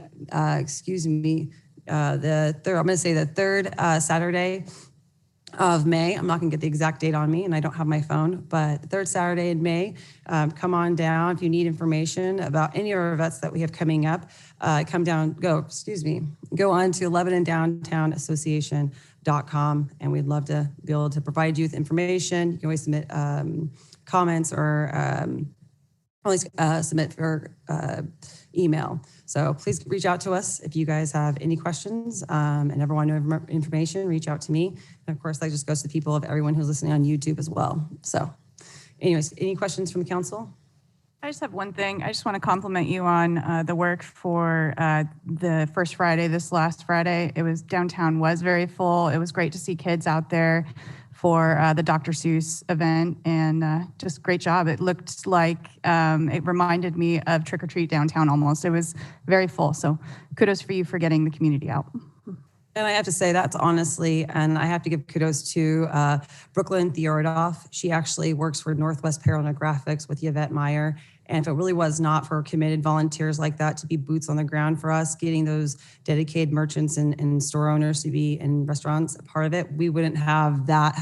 the third Saturday of May. I'm not going to get the exact date on me, and I don't have my phone, but the 3rd Saturday in May, come on down. If you need information about any of our events that we have coming up, go on to LebanonDowntownAssociation.com, and we'd love to be able to provide you with information. You can always submit comments or always submit for email. So please reach out to us if you guys have any questions and ever want to know information, reach out to me. And of course, that just goes to the people of everyone who's listening on YouTube as well. So anyways, any questions from the council? I just have one thing. I just want to compliment you on the work for the first Friday, this last Friday. Downtown was very full. It was great to see kids out there for the Dr. Seuss event, and just great job. It looked like it reminded me of Trick or Treat downtown almost. It was very full. So kudos for you for getting the community out. And I have to say that's honestly, and I have to give kudos to Brooklyn Theodoff. She actually works for Northwest Apparel and Graphics with Yvette Meyer. And if it really was not for committed volunteers like that to be boots on the ground for us, getting those dedicated merchants and store owners to be in restaurants a part of it, we wouldn't have that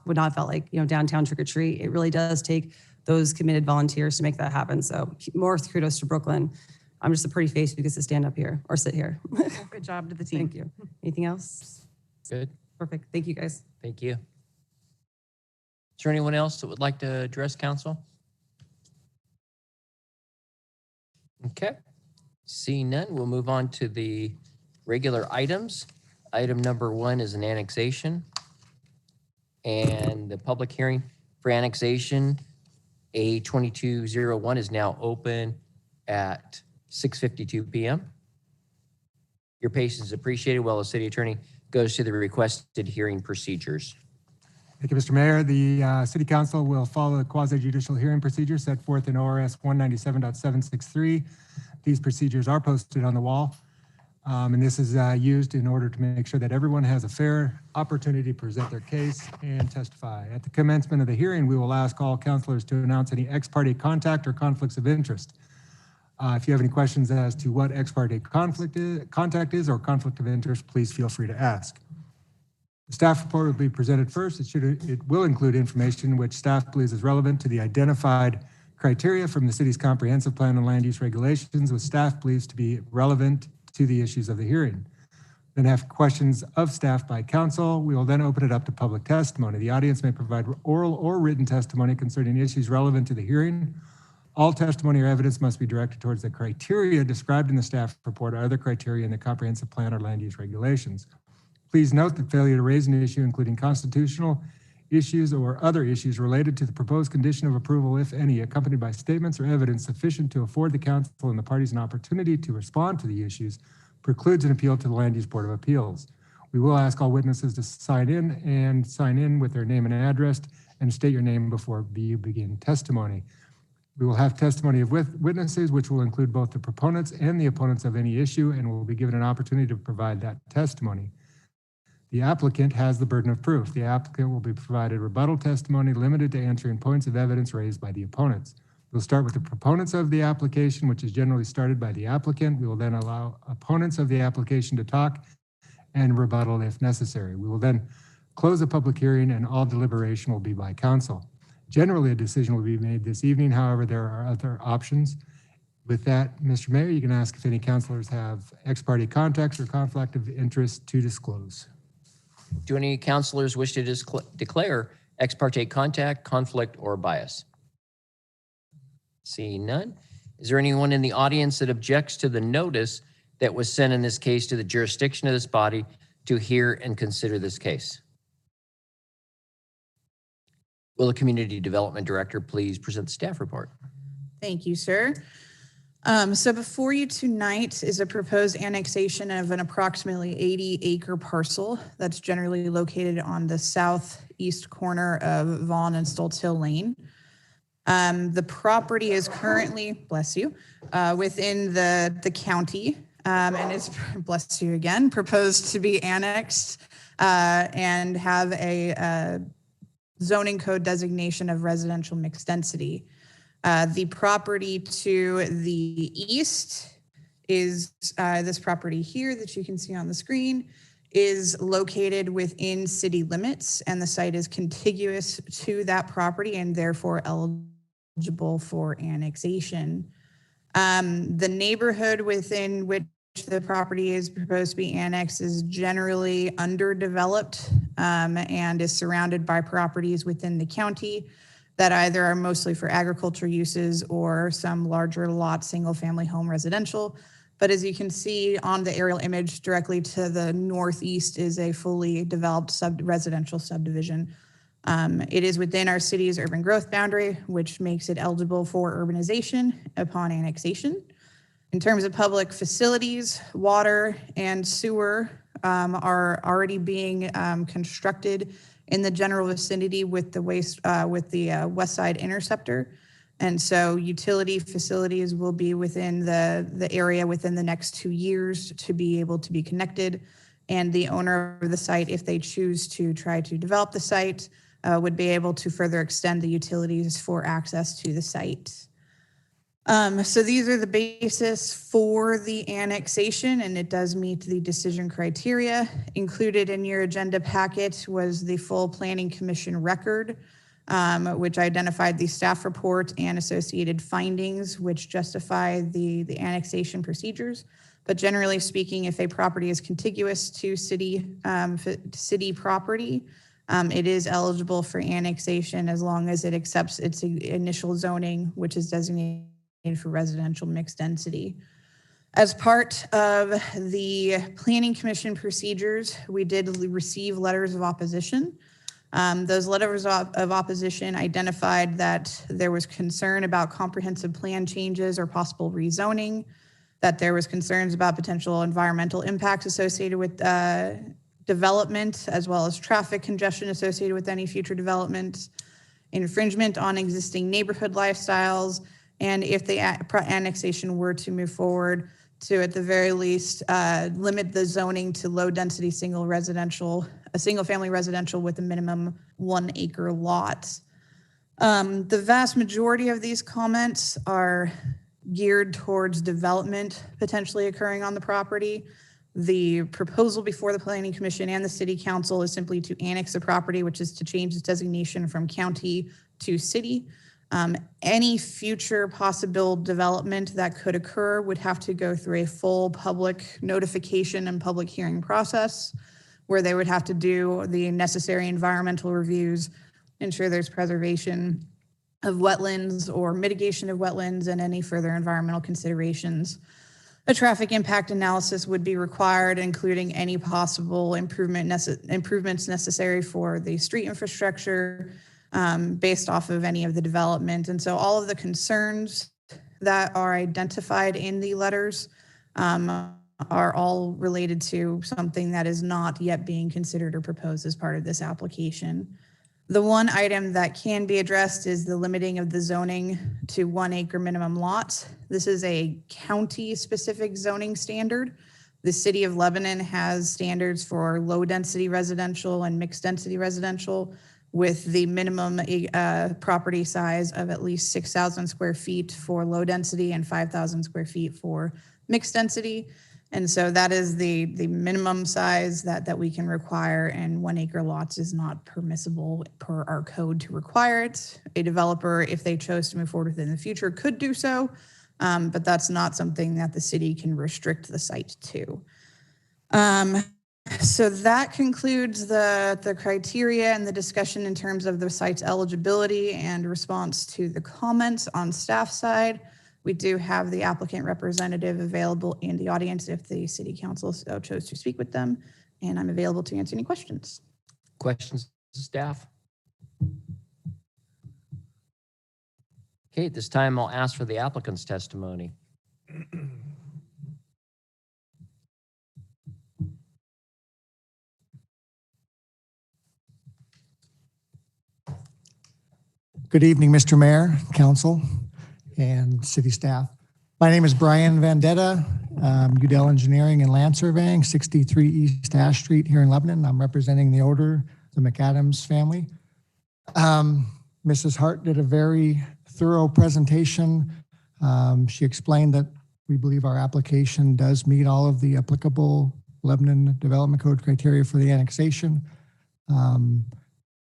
would not have felt like, downtown trick or treat. It really does take those committed volunteers to make that happen. So more kudos to Brooklyn. I'm just a pretty face who gets to stand up here or sit here. Good job to the team. Thank you. Anything else? Good. Perfect. Thank you, guys. Thank you. Is there anyone else that would like to address council? Okay. Seeing none, we'll move on to the regular items. Item number 1 is an annexation. And the public hearing for annexation A2201 is now open at 6:52 p.m. Your patience is appreciated while the city attorney goes through the requested hearing procedures. Thank you, Mr. Mayor. The City Council will follow the quasi-judicial hearing procedure set forth in ORS 197.763. These procedures are posted on the wall, and this is used in order to make sure that everyone has a fair opportunity to present their case and testify. At the commencement of the hearing, we will ask all councilors to announce any ex parte contact or conflicts of interest. If you have any questions as to what ex parte contact is or conflict of interest, please feel free to ask. The staff report will be presented first. It will include information which staff believes is relevant to the identified criteria from the city's comprehensive plan and land use regulations, which staff believes to be relevant to the issues of the hearing. Then have questions of staff by council. We will then open it up to public testimony. The audience may provide oral or written testimony concerning issues relevant to the hearing. All testimony or evidence must be directed towards the criteria described in the staff report or other criteria in the comprehensive plan or land use regulations. Please note that failure to raise an issue, including constitutional issues or other issues related to the proposed condition of approval, if any, accompanied by statements or evidence sufficient to afford the council and the parties an opportunity to respond to the issues, precludes an appeal to the Land Use Board of Appeals. We will ask all witnesses to sign in with their name and address and state your name before you begin testimony. We will have testimony of witnesses, which will include both the proponents and the opponents of any issue, and will be given an opportunity to provide that testimony. The applicant has the burden of proof. The applicant will be provided rebuttal testimony limited to answering points of evidence raised by the opponents. We'll start with the proponents of the application, which is generally started by the applicant. We will then allow opponents of the application to talk and rebuttal if necessary. We will then close the public hearing and all deliberation will be by council. Generally, a decision will be made this evening. However, there are other options. With that, Mr. Mayor, you can ask if any councilors have ex parte contacts or conflict of interest to disclose. Do any councilors wish to declare ex parte contact, conflict, or bias? Seeing none. Is there anyone in the audience that objects to the notice that was sent in this case to the jurisdiction of this body to hear and consider this case? Will the Community Development Director please present the staff report? Thank you, sir. So before you tonight is a proposed annexation of an approximately 80-acre parcel that's generally located on the southeast corner of Vaughn and Stoltz Hill Lane. The property is currently, bless you, within the county, and it's, bless you again, proposed to be annexed and have a zoning code designation of residential mixed density. The property to the east is this property here that you can see on the screen is located within city limits, and the site is contiguous to that property and therefore eligible for annexation. The neighborhood within which the property is proposed to be annexed is generally underdeveloped and is surrounded by properties within the county, that either are mostly for agriculture uses or some larger lot, single-family home residential. But as you can see on the aerial image, directly to the northeast is a fully developed residential subdivision. It is within our city's urban growth boundary, which makes it eligible for urbanization upon annexation. In terms of public facilities, water and sewer are already being constructed in the general vicinity with the West Side Interceptor. And so utility facilities will be within the area within the next 2 years to be able to be connected. And the owner of the site, if they choose to try to develop the site, would be able to further extend the utilities for access to the site. So these are the basis for the annexation, and it does meet the decision criteria. Included in your agenda packet was the full Planning Commission record, which identified the staff report and associated findings, which justify the annexation procedures. But generally speaking, if a property is contiguous to city property, it is eligible for annexation as long as it accepts its initial zoning, which is designated for residential mixed density. As part of the Planning Commission procedures, we did receive letters of opposition. Those letters of opposition identified that there was concern about comprehensive plan changes or possible rezoning, that there was concerns about potential environmental impacts associated with development, as well as traffic congestion associated with any future development, infringement on existing neighborhood lifestyles, and if the annexation were to move forward, to at the very least limit the zoning to low density single family residential with a minimum 1 acre lot. The vast majority of these comments are geared towards development potentially occurring on the property. The proposal before the Planning Commission and the City Council is simply to annex the property, which is to change its designation from county to city. Any future possible development that could occur would have to go through a full public notification and public hearing process, where they would have to do the necessary environmental reviews, ensure there's preservation of wetlands or mitigation of wetlands, and any further environmental considerations. A traffic impact analysis would be required, including any possible improvements necessary for the street infrastructure, based off of any of the development. And so all of the concerns that are identified in the letters are all related to something that is not yet being considered or proposed as part of this application. The one item that can be addressed is the limiting of the zoning to 1 acre minimum lots. This is a county-specific zoning standard. The City of Lebanon has standards for low-density residential and mixed-density residential, with the minimum property size of at least 6,000 square feet for low density and 5,000 square feet for mixed density. And so that is the minimum size that we can require, and 1 acre lots is not permissible per our code to require it. A developer, if they chose to move forward with it in the future, could do so, but that's not something that the city can restrict the site to. So that concludes the criteria and the discussion in terms of the site's eligibility and response to the comments on staff side. We do have the applicant representative available in the audience if the City Council so chose to speak with them, and I'm available to answer any questions. Questions, staff? Okay, at this time, I'll ask for the applicant's testimony. Good evening, Mr. Mayor, Council, and City staff. My name is Brian Vendetta, Udell Engineering and Land Surveying, 63 East Ash Street here in Lebanon. I'm representing the owner, the McAdams family. Mrs. Hart did a very thorough presentation. She explained that we believe our application does meet all of the applicable Lebanon Development Code criteria for the annexation.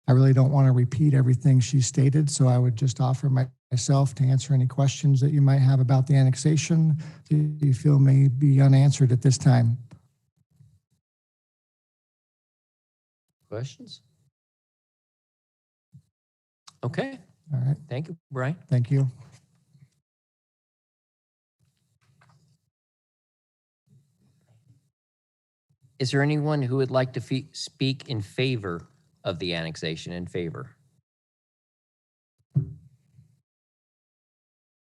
I really don't want to repeat everything she stated, so I would just offer myself to answer any questions that you might have about the annexation that you feel may be unanswered at this time. Questions? Okay, All right, Thank you, Brian. thank you. Is there anyone who would like to speak in favor of the annexation? In favor?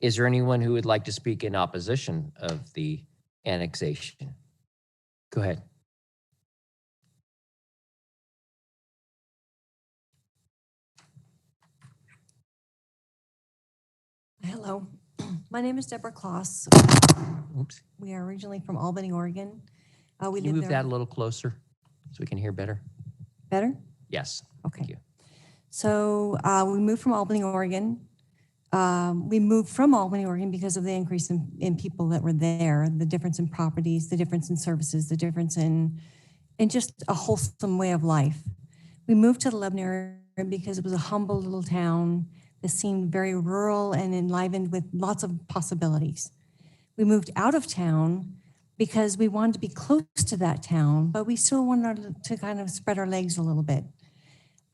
Is there anyone who would like to speak in opposition of the annexation? Go ahead. Hello, my name is Deborah Kloss. Oops. We are originally from Albany, Oregon. We Can you live move there. that a little closer so we can hear better? Better? Yes. Okay. Thank you. So we moved from Albany, Oregon. We moved from Albany, Oregon because of the increase in people that were there, the difference in properties, the difference in services, the difference in just a wholesome way of life. We moved to the Lebanon area because it was a humble little town that seemed very rural and enlivened with lots of possibilities. We moved out of town because we wanted to be close to that town, but we still wanted to kind of spread our legs a little bit.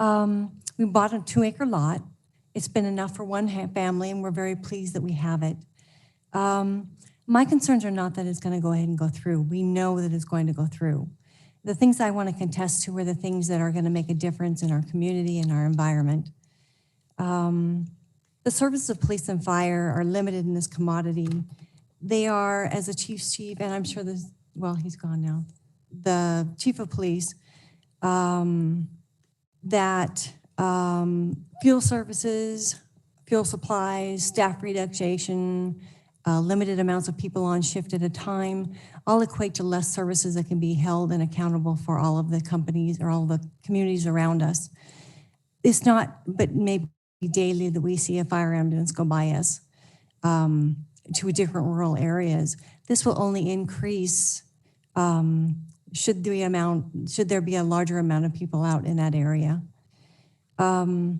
We bought a 2-acre lot. It's been enough for one family, and we're very pleased that we have it. My concerns are not that it's going to go ahead and go through. We know that it's going to go through. The things I want to contest to are the things that are going to make a difference in our community and our environment. The services of police and fire are limited in this commodity. They are, as a chief, and I'm sure this, well, he's gone now, the chief of police, that fuel services, fuel supplies, staff reduction, limited amounts of people on shift at a time, all equate to less services that can be held and accountable for all of the companies or all the communities around us. It's not, but maybe daily that we see a fire ambulance go by us to different rural areas. This will only increase should there be a larger amount of people out in that area. The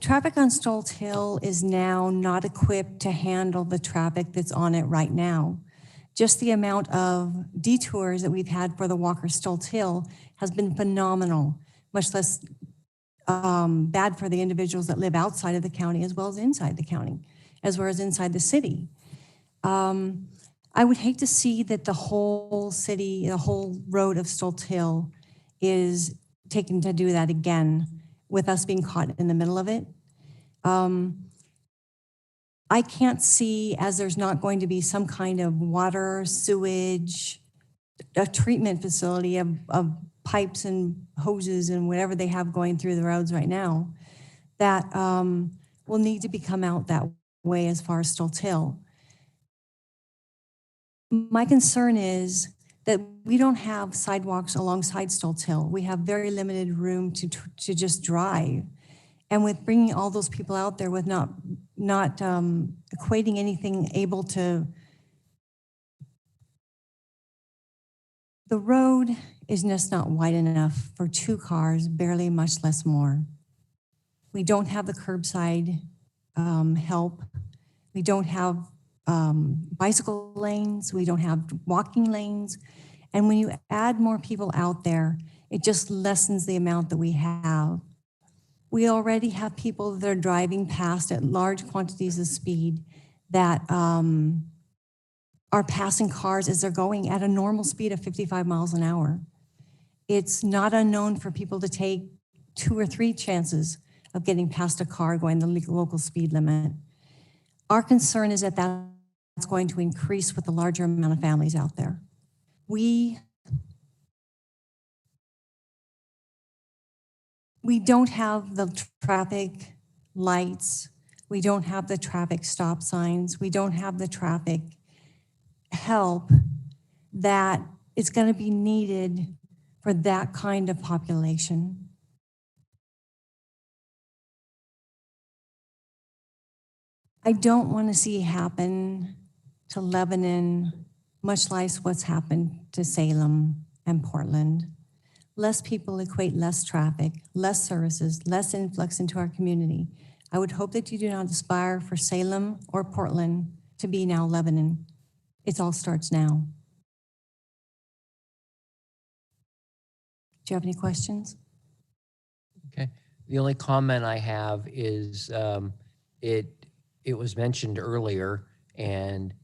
traffic on Stoltz Hill is now not equipped to handle the traffic that's on it right now. Just the amount of detours that we've had for the Walker Stoltz Hill has been phenomenal, much less bad for the individuals that live outside of the county as well as inside the county, as well as inside the city. I would hate to see that the whole city, the whole road of Stoltz Hill is taken to do that again with us being caught in the middle of it. I can't see, as there's not going to be some kind of water, sewage, a treatment facility of pipes and hoses and whatever they have going through the roads right now, that will need to be come out that way as far as Stoltz Hill. My concern is that we don't have sidewalks alongside Stoltz Hill. We have very limited room to just drive. And with bringing all those people out there with not equating anything able to, the road is just not wide enough for 2 cars, barely, much less more. We don't have the curbside help. We don't have bicycle lanes. We don't have walking lanes. And when you add more people out there, it just lessens the amount that we have. We already have people that are driving past at large quantities of speed that are passing cars as they're going at a normal speed of 55 miles an hour. It's not unknown for people to take 2 or 3 chances of getting past a car going the local speed limit. Our concern is that that's going to increase with the larger amount of families out there. We don't have the traffic lights. We don't have the traffic stop signs. We don't have the traffic help that is going to be needed for that kind of population. I don't want to see happen to Lebanon, much like what's happened to Salem and Portland. Less people equate less traffic, less services, less influx into our community. I would hope that you do not aspire for Salem or Portland to be now Lebanon. It all starts now. Do you have any questions? Okay. The only comment I have is it was mentioned earlier, and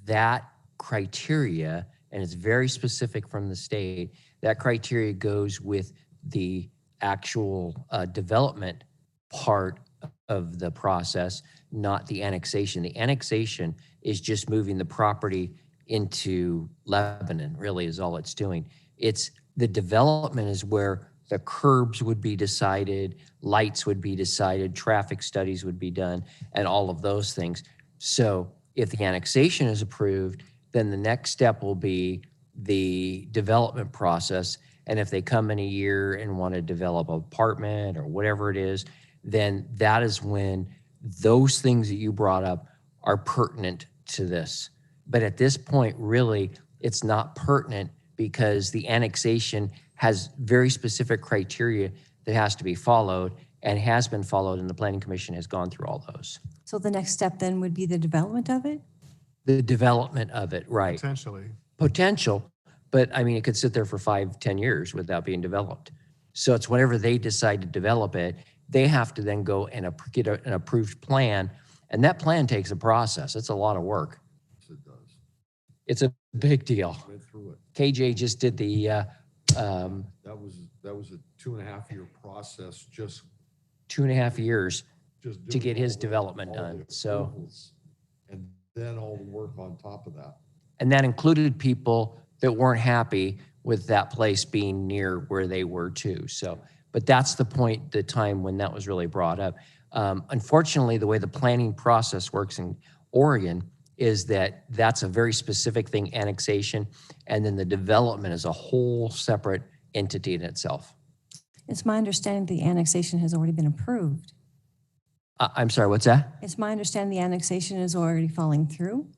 that criteria, and it's very specific from the state, that criteria goes with the actual development part of the process, not the annexation. The annexation is just moving the property into Lebanon, really is all it's doing. It's the development is where the curbs would be decided, lights would be decided, traffic studies would be done, and all of those things. So if the annexation is approved, then the next step will be the development process. And if they come in a year and want to develop an apartment or whatever it is, then that is when those things that you brought up are pertinent to this. But at this point, really, it's not pertinent because the annexation has very specific criteria that has to be followed and has been followed, and the Planning Commission has gone through all those. So the next step then would be the development of it? The development of it, right. Potentially. Potential, but I mean, it could sit there for 5-10 years without being developed. So it's whenever they decide to develop it, they have to then go and get an approved plan, and that plan takes a process. It's a lot of work. It does. It's a big deal. Went through it. KJ just did the That was a 2.5-year process, just 2.5 years to doing get his all development all done. the So, approvals, and then all the work on top of that. and that included people that weren't happy with that place being near where they were too. So, but that's the point, the time when that was really brought up. Unfortunately, the way the planning process works in Oregon is that that's a very specific thing, annexation, and then the development is a whole separate entity in itself. It's my understanding the annexation has already been approved. I'm sorry, what's that? It's my understanding the annexation is already falling through.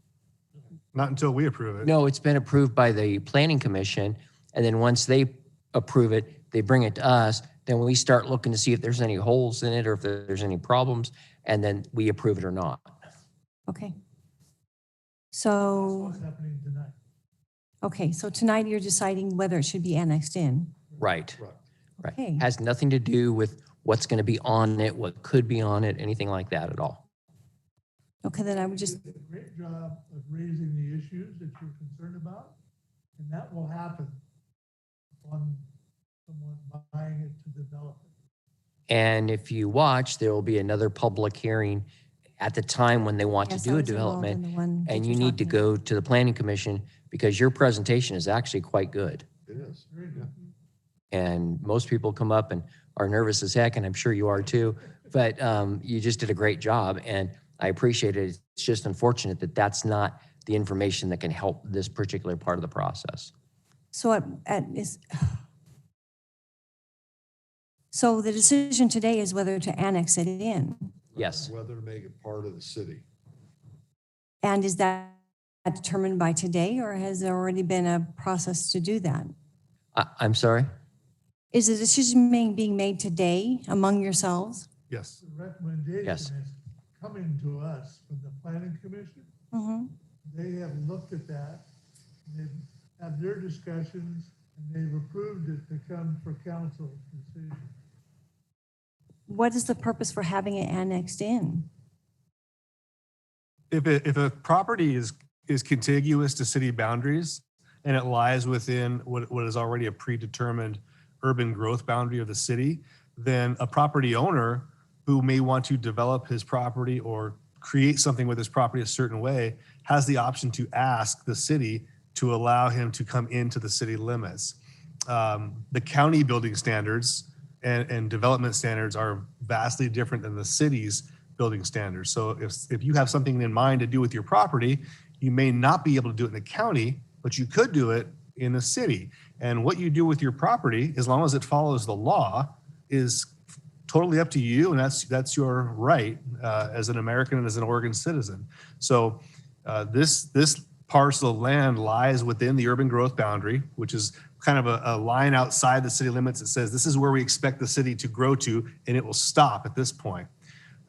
Not until we approve it. No, it's been approved by the Planning Commission, and then once they approve it, they bring it to us, then we start looking to see if there's any holes in it or if there's any problems, and then we approve it or not. Okay. That's So, what's happening tonight. okay, so tonight you're deciding whether it should be annexed in. Right, Right. right. Okay. Has nothing to do with what's going to be on it, what could be on it, anything like that at all. Okay, then I would just, You did a great job of raising the issues that you're concerned about, and that will happen on someone buying it to develop it. And if you watch, there will be another public hearing at the time when they want yes, to I do a was involved in development, the one that and you you're need to talking about. go to the Planning Commission because your presentation is actually quite good. It is. Very Yeah. good. And most people come up and are nervous as heck, and I'm sure you are too. But you just did a great job, and I appreciate it. It's just unfortunate that that's not the information that can help this particular part of the process. So so the decision today is whether to annex it in. Yes. Whether to make it part of the city. And is that determined by today, or has there already been a process to do that? I'm sorry? Is the decision being made today among yourselves? Yes. The recommendation Yes. is coming to us from the planning commission. Mm-hmm. They have looked at that, they've had their discussions, and they've approved it to come for council decision. What is the purpose for having it annexed in? If a property is contiguous to city boundaries and it lies within what is already a predetermined urban growth boundary of the city, then a property owner who may want to develop his property or create something with his property a certain way has the option to ask the city to allow him to come into the city limits. The county building standards and development standards are vastly different than the city's building standards. So if you have something in mind to do with your property, you may not be able to do it in the county, but you could do it in the city. And what you do with your property, as long as it follows the law, is totally up to you, and that's your right as an American and as an Oregon citizen. So this parcel of land lies within the urban growth boundary, which is kind of a line outside the city limits that says this is where we expect the city to grow to, and it will stop at this point.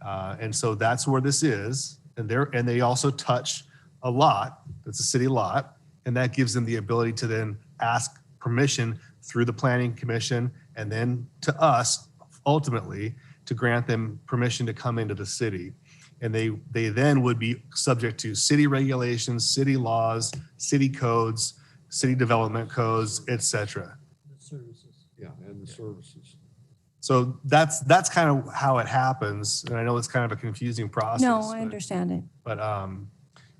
And so that's where this is, and they also touch a lot that's a city lot, and that gives them the ability to then ask permission through the Planning Commission and then to us ultimately to grant them permission to come into the city. And they then would be subject to city regulations, city laws, city codes, city development codes, et cetera. Yeah, and the services. So that's kind of how it happens. And I know it's kind of a confusing process. No, I but- understand it. But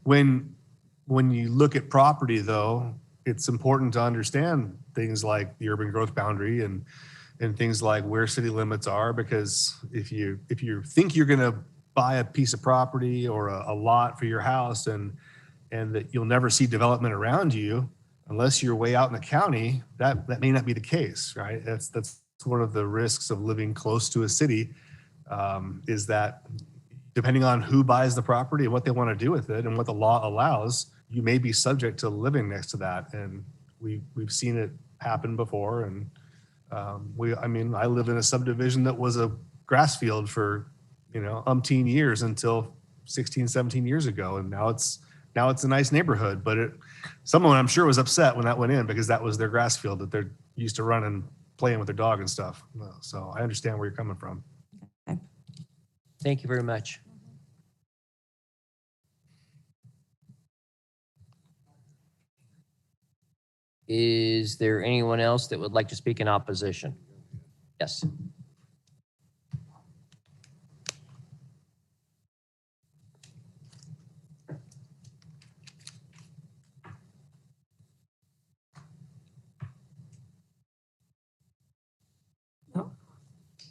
when you look at property, though, it's important to understand things like the urban growth boundary and things like where city limits are, because if you think you're going to buy a piece of property or a lot for your house and that you'll never see development around you unless you're way out in the county, that may not be the case, right? That's one of the risks of living close to a city, is that depending on who buys the property and what they want to do with it and what the law allows, you may be subject to living next to that. And we've seen it happen before. And I lived in a subdivision that was a grass field for, umpteen years until 16, 17 years ago. And now it's a nice neighborhood, but someone I'm sure was upset when that went in because that was their grass field that they're used to running, playing with their dog and stuff. So I understand where you're coming from. Thank you very much. Is there anyone else that would like to speak in opposition? Yes.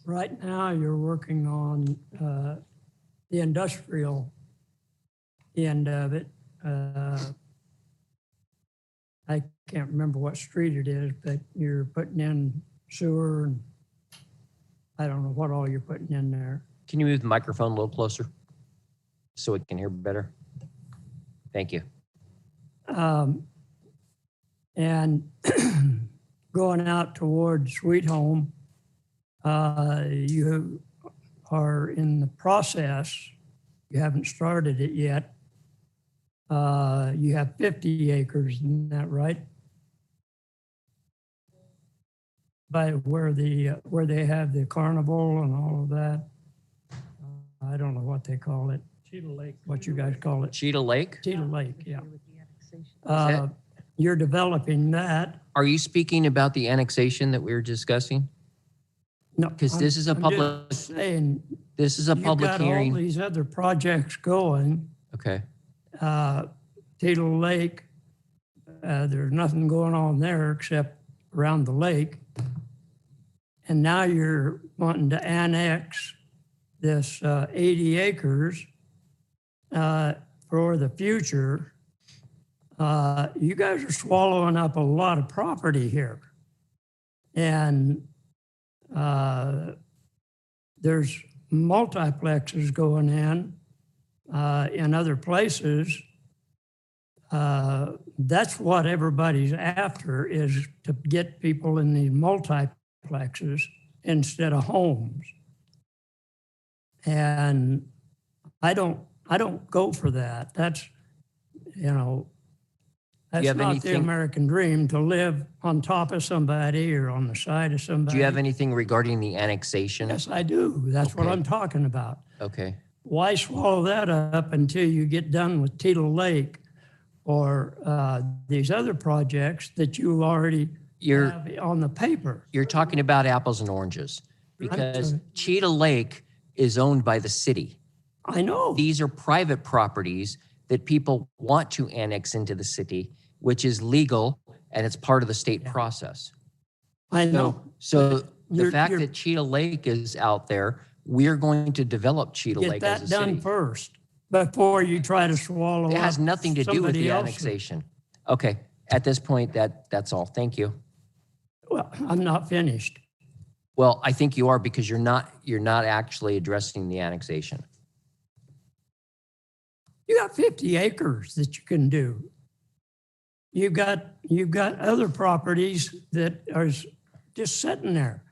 Right now, you're working on the industrial end of it. I can't remember what street it is, but you're putting in sewer and I don't know what all you're putting in there. Can you move the microphone a little closer so it can hear better? Thank you. And going out towards Sweet Home, you are in the process, you haven't started it yet. You have 50 acres, isn't that right? By where they have the carnival and all of that. I don't know what they call it. Cheetah Lake. What you guys call it? Cheetah Lake? Cheetah Lake, yeah. You're developing that. Are you speaking about the annexation that we were discussing? No, Because this is a I'm public, just saying, this is a public you've got all hearing. these other projects going. Okay. Cheetah Lake, there's nothing going on there except around the lake. And now you're wanting to annex this 80 acres for the future. You guys are swallowing up a lot of property here. And there's multiplexes going in other places. That's what everybody's after, is to get people in these multiplexes instead of homes. And I don't go for that. That's, that's not the American dream, to live on top of somebody or on the side of somebody. Do you have anything regarding the annexation? Yes, I do. That's what Okay. I'm talking about. Okay. Why swallow that up until you get done with Cheetah Lake or these other projects that you already have on the paper? You're talking about apples and oranges, because Cheetah Lake is owned by the city. I know. These are private properties that people want to annex into the city, which is legal, and it's part of the state process. I know. So the fact that Cheetah Lake is out there, we're going to develop Cheetah Lake as a Get city. that done first before you try to swallow It up has nothing to do with somebody the else's. annexation. Okay, at this point, that's all. Thank you. Well, I'm not finished. Well, I think you are, because you're not actually addressing the annexation. You got 50 acres that you can do. You've got other properties that are just sitting there.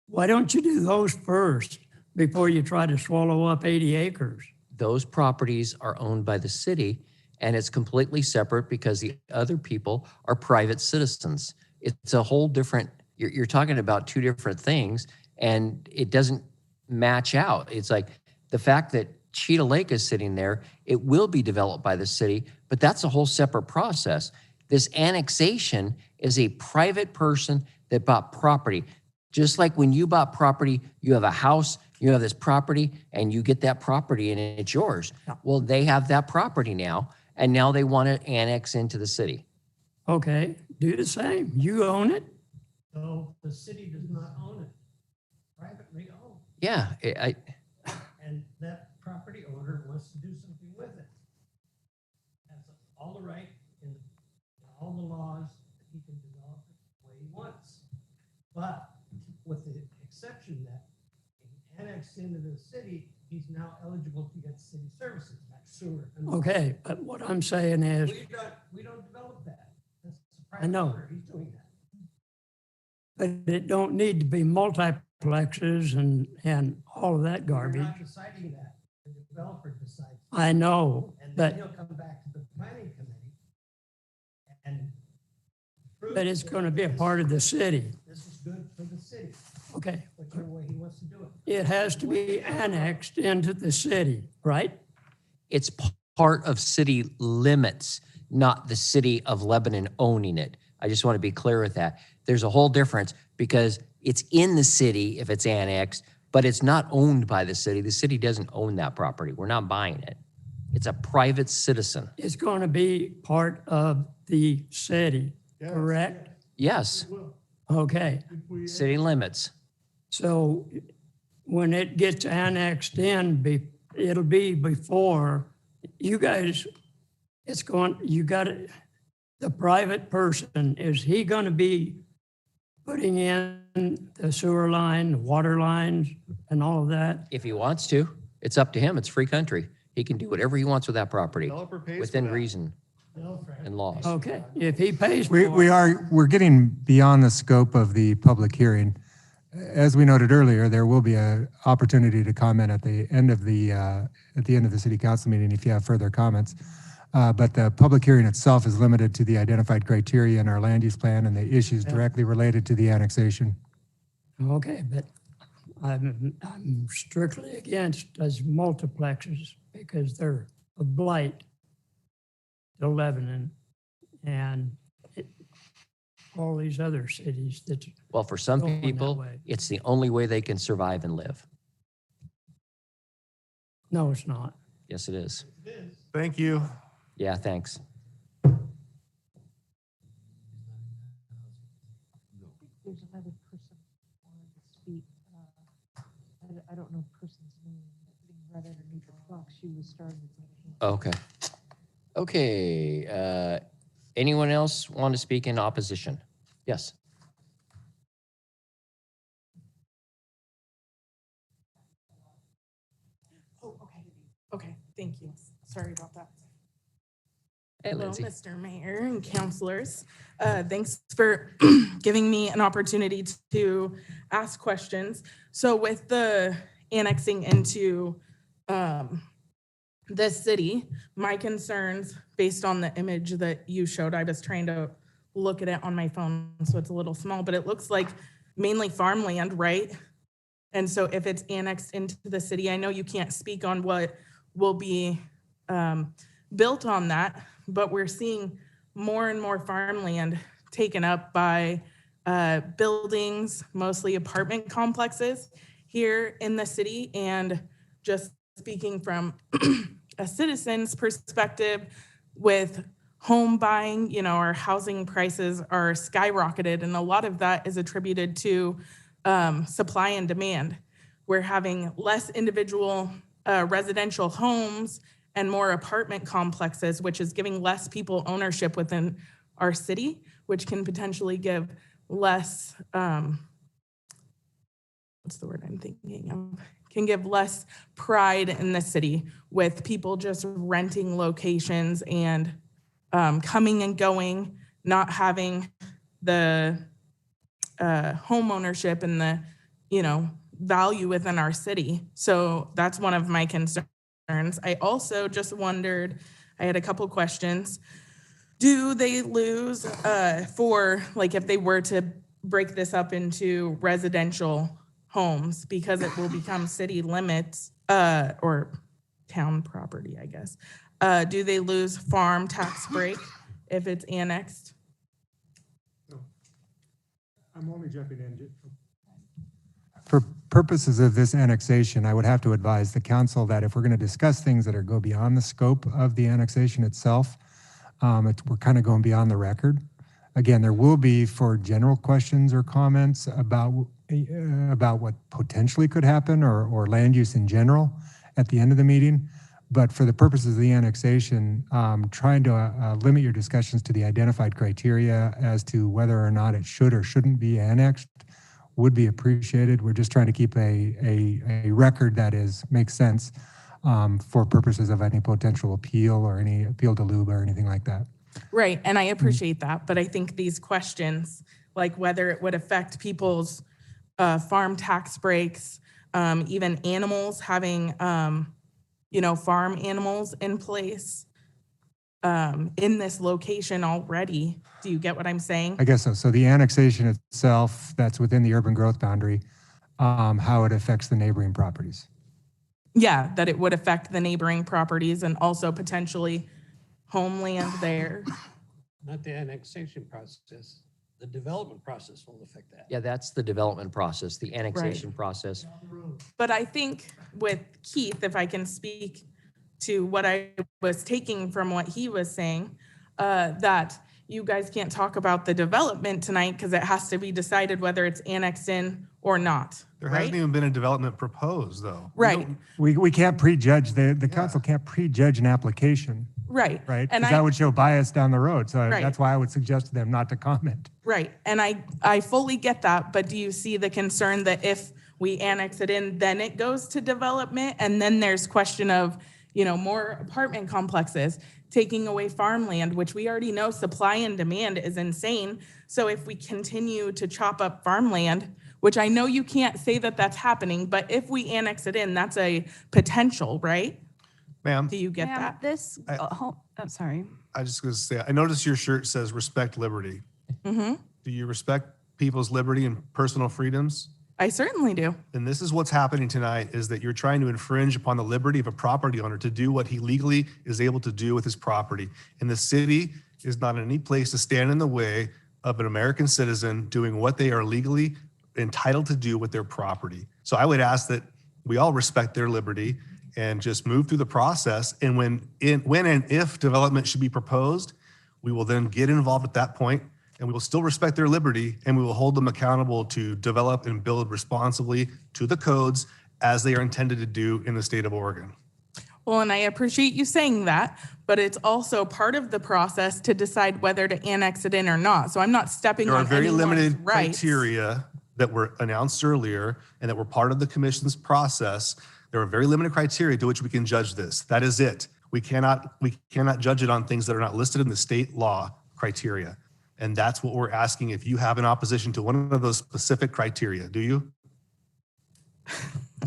Why don't you do those first before you try to swallow up 80 acres? Those properties are owned by the city, and it's completely separate because the other people are private citizens. It's a whole different, you're talking about two different things, and it doesn't match out. It's like the fact that Cheetah Lake is sitting there, it will be developed by the city, but that's a whole separate process. This annexation is a private person that bought property. Just like when you bought property, you have a house, you have this property, and you get that property and it's yours. Well, they have that property now, and now they want to annex into the city. Okay, do the same. You own it? So the city does not own it, privately owned, Yeah, and that property owner wants to do something with it. Has all the right in all the laws that he can develop it the way he wants. But with the exception that he annexed into the city, he's now eligible to get city services like sewer. and water. Okay, but what I'm saying is, We don't develop that. That's the I private know. owner, he's doing that. but it don't need to be multiplexes and all of that We're garbage. not deciding that. The developer decides. I know, And then but, he'll come back to the planning committee and. prove but it's that going to be a this- part of the city. This is good for the city, Okay, whichever way he wants to do it. it has to be annexed into the city, right? it's part of city limits, not the city of Lebanon owning it. I just want to be clear with that. There's a whole difference because it's in the city if it's annexed, but it's not owned by the city. The city doesn't own that property. We're not buying it. It's a private citizen. It's going to be part of the city, correct? Yes, Okay, city limits. so when it gets annexed in, it'll be before you guys, it's going, you got it, the private person, is he going to be putting in the sewer line, the water lines and all of that? If he wants to, it's up to him. It's free country. He can do whatever he wants with that property Developer pays for within that. reason and laws. Okay, if he pays for it. We're getting beyond the scope of the public hearing. As we noted earlier, there will be an opportunity to comment at the end of the city council meeting if you have further comments. But the public hearing itself is limited to the identified criteria in our land use plan and the issues directly related to the annexation. Okay, but I'm strictly against those multiplexes because they're a blight to Lebanon and all these other cities that, Well, for some Going that people, way. it's the only way they can survive and live. no, it's not. Yes, it is. Thank you. Yeah, thanks. There's another person who wanted to speak. I don't know the person's name. Right underneath the clock, she was starting to. Okay. Okay, anyone else want to speak in opposition? Yes. Oh, okay. Okay, thank you. Sorry about that. Hey, Hello, Lindsay. Mr. Mayor and councilors. Thanks for giving me an opportunity to ask questions. So with the annexing into this city, my concerns, based on the image that you showed, I was trying to look at it on my phone, so it's a little small, but it looks like mainly farmland, right? And so if it's annexed into the city, I know you can't speak on what will be built on that, but we're seeing more and more farmland taken up by buildings, mostly apartment complexes here in the city. And just speaking from a citizen's perspective, with home buying, you know, our housing prices are skyrocketed, and a lot of that is attributed to supply and demand. We're having less individual residential homes and more apartment complexes, which is giving less people ownership within our city, which can potentially give less, what's the word I'm thinking of? Can give less pride in the city with people just renting locations and coming and going, not having the home ownership and the, you know, value within our city. So that's one of my concerns. I also just wondered, I had a couple questions. Do they lose for, like, if they were to break this up into residential homes because it will become city limits, or town property, I guess. Do they lose farm tax break if it's annexed? I'm only jumping in. For purposes of this annexation, I would have to advise the council that if we're going to discuss things that go beyond the scope of the annexation itself, we're kind of going beyond the record. Again, there will be for general questions or comments about what potentially could happen or land use in general at the end of the meeting. But for the purposes of the annexation, trying to limit your discussions to the identified criteria as to whether or not it should or shouldn't be annexed would be appreciated. We're just trying to keep a record that makes sense for purposes of any potential appeal or any appeal to LUBA or anything like that. Right, and I appreciate that, but I think these questions, like whether it would affect people's farm tax breaks, even animals having, farm animals in place in this location already. Do you get what I'm saying? I guess so. So the annexation itself, that's within the urban growth boundary, how it affects the neighboring properties. Yeah, that it would affect the neighboring properties and also potentially homeland there. Not the annexation process. The development process will affect that. Yeah, that's the development process, the annexation process. But I think with Keith, if I can speak to what I was taking from what he was saying, that you guys can't talk about the development tonight because it has to be decided whether it's annexed in or not. There hasn't even been a development proposed, though. Right. We can't prejudge, the council can't prejudge an application. Right. Right? And Because that would show bias down the road. So Right. that's why I would suggest to them not to comment. Right. And I fully get that, but do you see the concern that if we annex it in, then it goes to development? And then there's question of, more apartment complexes, taking away farmland, which we already know supply and demand is insane. So if we continue to chop up farmland, which I know you can't say that that's happening, but if we annex it in, that's a potential, right? Ma'am, Do you get Ma'am, that? This, sorry. I just going to say, I noticed your shirt says respect liberty. Mm-hmm. Do you respect people's liberty and personal freedoms? I certainly do. And this is what's happening tonight, is that you're trying to infringe upon the liberty of a property owner to do what he legally is able to do with his property. And the city is not in any place to stand in the way of an American citizen doing what they are legally entitled to do with their property. So I would ask that we all respect their liberty and just move through the process. And when and if development should be proposed, we will then get involved at that point, and we will still respect their liberty, and we will hold them accountable to develop and build responsibly to the codes as they are intended to do in the state of Oregon. Well, and I appreciate you saying that, but it's also part of the process to decide whether to annex it in or not. So I'm not stepping There on are very anyone's limited rights. criteria that were announced earlier and that were part of the commission's process. There are very limited criteria to which we can judge this. That is it. We cannot judge it on things that are not listed in the state law criteria. And that's what we're asking, if you have an opposition to one of those specific criteria. Do you?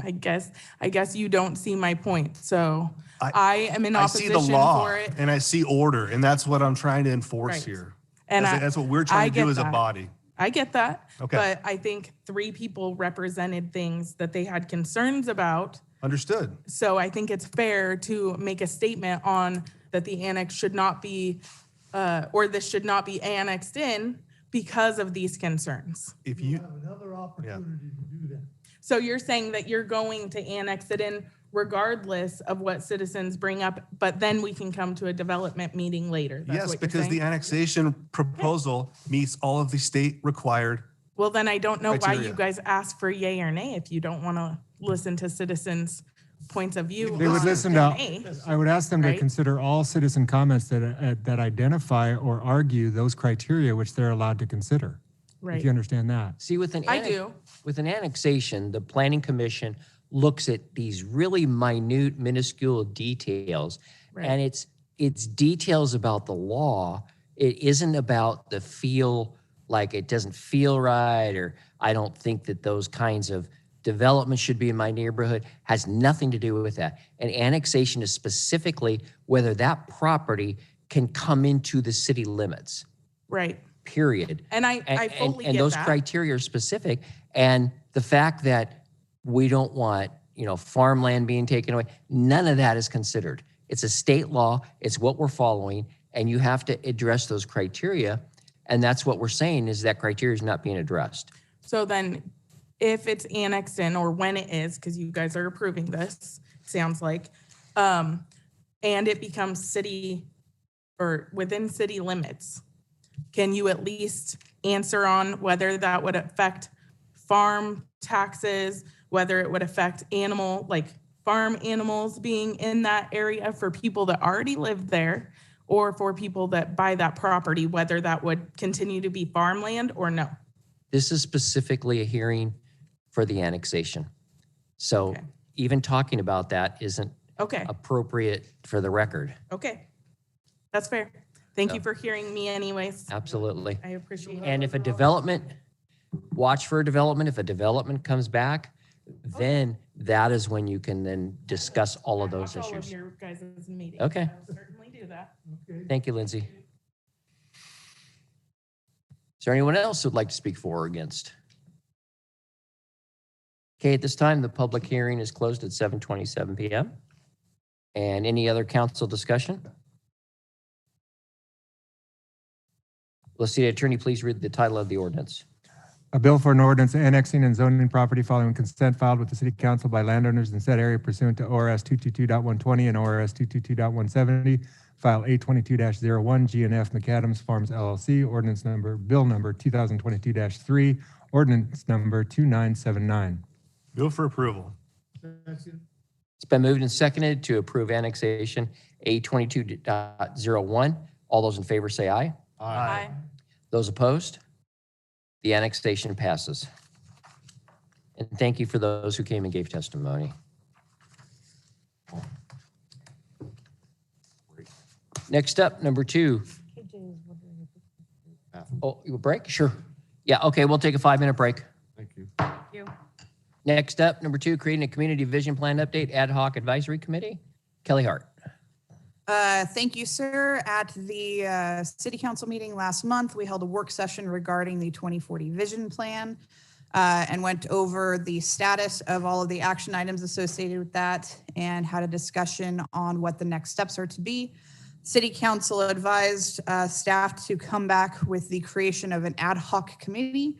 I guess you don't see my point. So I am in I see opposition the law for it. and I see order, and that's what I'm trying to enforce Right. here. And That's what we're trying to do get as a that. body. I get that. Okay. But I think 3 people represented things that they had concerns about. Understood. So I think it's fair to make a statement on that the annex should not be, or this should not be annexed in because of these concerns. If You you, have another opportunity to do that. So you're saying that you're going to annex it in regardless of what citizens bring up, but then we can come to a development meeting later? That's yes, what you're because the saying? annexation proposal meets all of the state required. Well, then I don't know why criteria. you guys ask for yay or nay if you don't want to listen to citizens' points of view. They would on listen the to, nay. I would ask them to right? consider all citizen comments that identify or argue those criteria which they're allowed to consider. Right. If you understand that. See, with an I do. with an annexation, the planning commission looks at these really minute, minuscule details, Right. and it's details about the law. It isn't about the feel, like it doesn't feel right, or I don't think that those kinds of development should be in my neighborhood. Has nothing to do with that. And annexation is specifically whether that property can come into the city limits. Right. Period. And I fully and get those that. criteria are specific, and the fact that we don't want, farmland being taken away, none of that is considered. It's a state law. It's what we're following, and you have to address those criteria. And that's what we're saying is that criteria is not being addressed. So then if it's annexed in, or when it is, because you guys are approving this, sounds like, and it becomes city or within city limits, can you at least answer on whether that would affect farm taxes, whether it would affect farm animals being in that area for people that already live there, or for people that buy that property, whether that would continue to be farmland or no? This is specifically a hearing for the annexation. So Okay. even talking about that isn't Okay, appropriate for the record. okay. That's fair. Thank you So- for hearing me anyways. Absolutely. I appreciate it. And if a development, watch for a development, if a development comes back, then that is when you can then discuss all of those Watch all of issues. your guys' meetings. Okay. I will certainly do that. Okay. Thank you, Lindsay. Is there anyone else who'd like to speak for or against? Okay, at this time, the public hearing is closed at 7:27 PM. And any other council discussion? Will the city attorney please read the title of the ordinance? A bill for an ordinance annexing and zoning property following consent filed with the city council by landowners in said area pursuant to ORS 222.120 and ORS 222.170, file 822-01, G&F McAdams Farms LLC, bill number 2022-3, ordinance number 2979. Bill for approval. Second. It's been moved and seconded to approve annexation A22.01. All those in favor say aye. Aye. Those opposed? The annexation passes. And thank you for those who came and gave testimony. Next up, number 2. Oh, you a break? Sure. Yeah, okay, we'll take a 5-minute break. Thank you. Next up, number 2, creating a community vision plan update ad hoc advisory committee. Kelly Hart. Thank you, sir. At the city council meeting last month, we held a work session regarding the 2040 vision plan and went over the status of all of the action items associated with that and had a discussion on what the next steps are to be. City council advised staff to come back with the creation of an ad hoc committee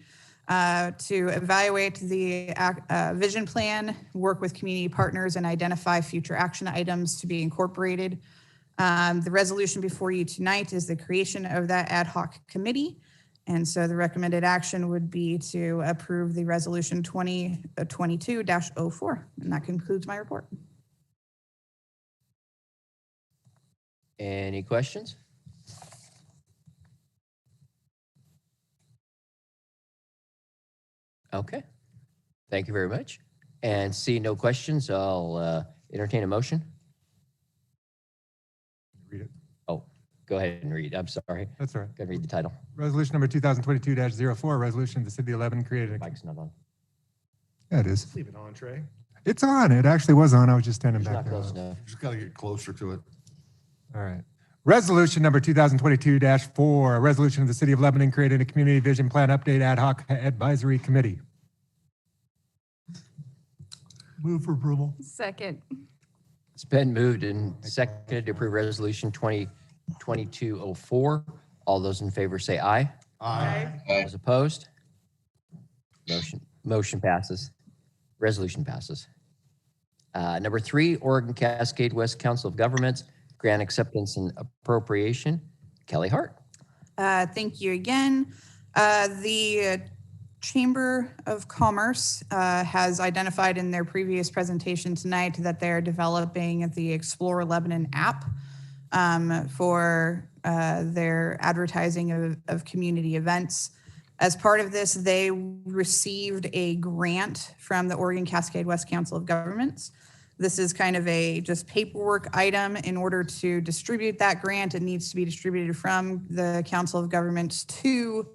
to evaluate the vision plan, work with community partners, and identify future action items to be incorporated. The resolution before you tonight is the creation of that ad hoc committee. And so the recommended action would be to approve the resolution 2022-04. And that concludes my report. Any questions? Okay. Thank you very much. And see no questions, I'll entertain a motion. Read it. Oh, go ahead and read. I'm sorry. That's all right. Go ahead and read the title. Resolution number 2022-04, resolution of the city of Lebanon created. Mike's not on. Yeah, it is. Leave it on, Trey. It's on. It actually was on. I was just standing It's back not there. close enough. Just got to get closer to it. All right. Resolution number 2022-4, a resolution of the city of Lebanon creating a community vision plan update ad hoc advisory committee. Move for approval. Second. It's been moved and seconded to approve resolution 2022-04. All those in favor say aye. Aye. Those opposed? Motion passes. Resolution passes. Number 3, Oregon Cascade West Council of Governments, grant acceptance and appropriation. Kelly Hart. Thank you again. The Chamber of Commerce has identified in their previous presentation tonight that they're developing the Explore Lebanon app for their advertising of community events. As part of this, they received a grant from the Oregon Cascade West Council of Governments. This is kind of a just paperwork item. In order to distribute that grant, it needs to be distributed from the Council of Governments to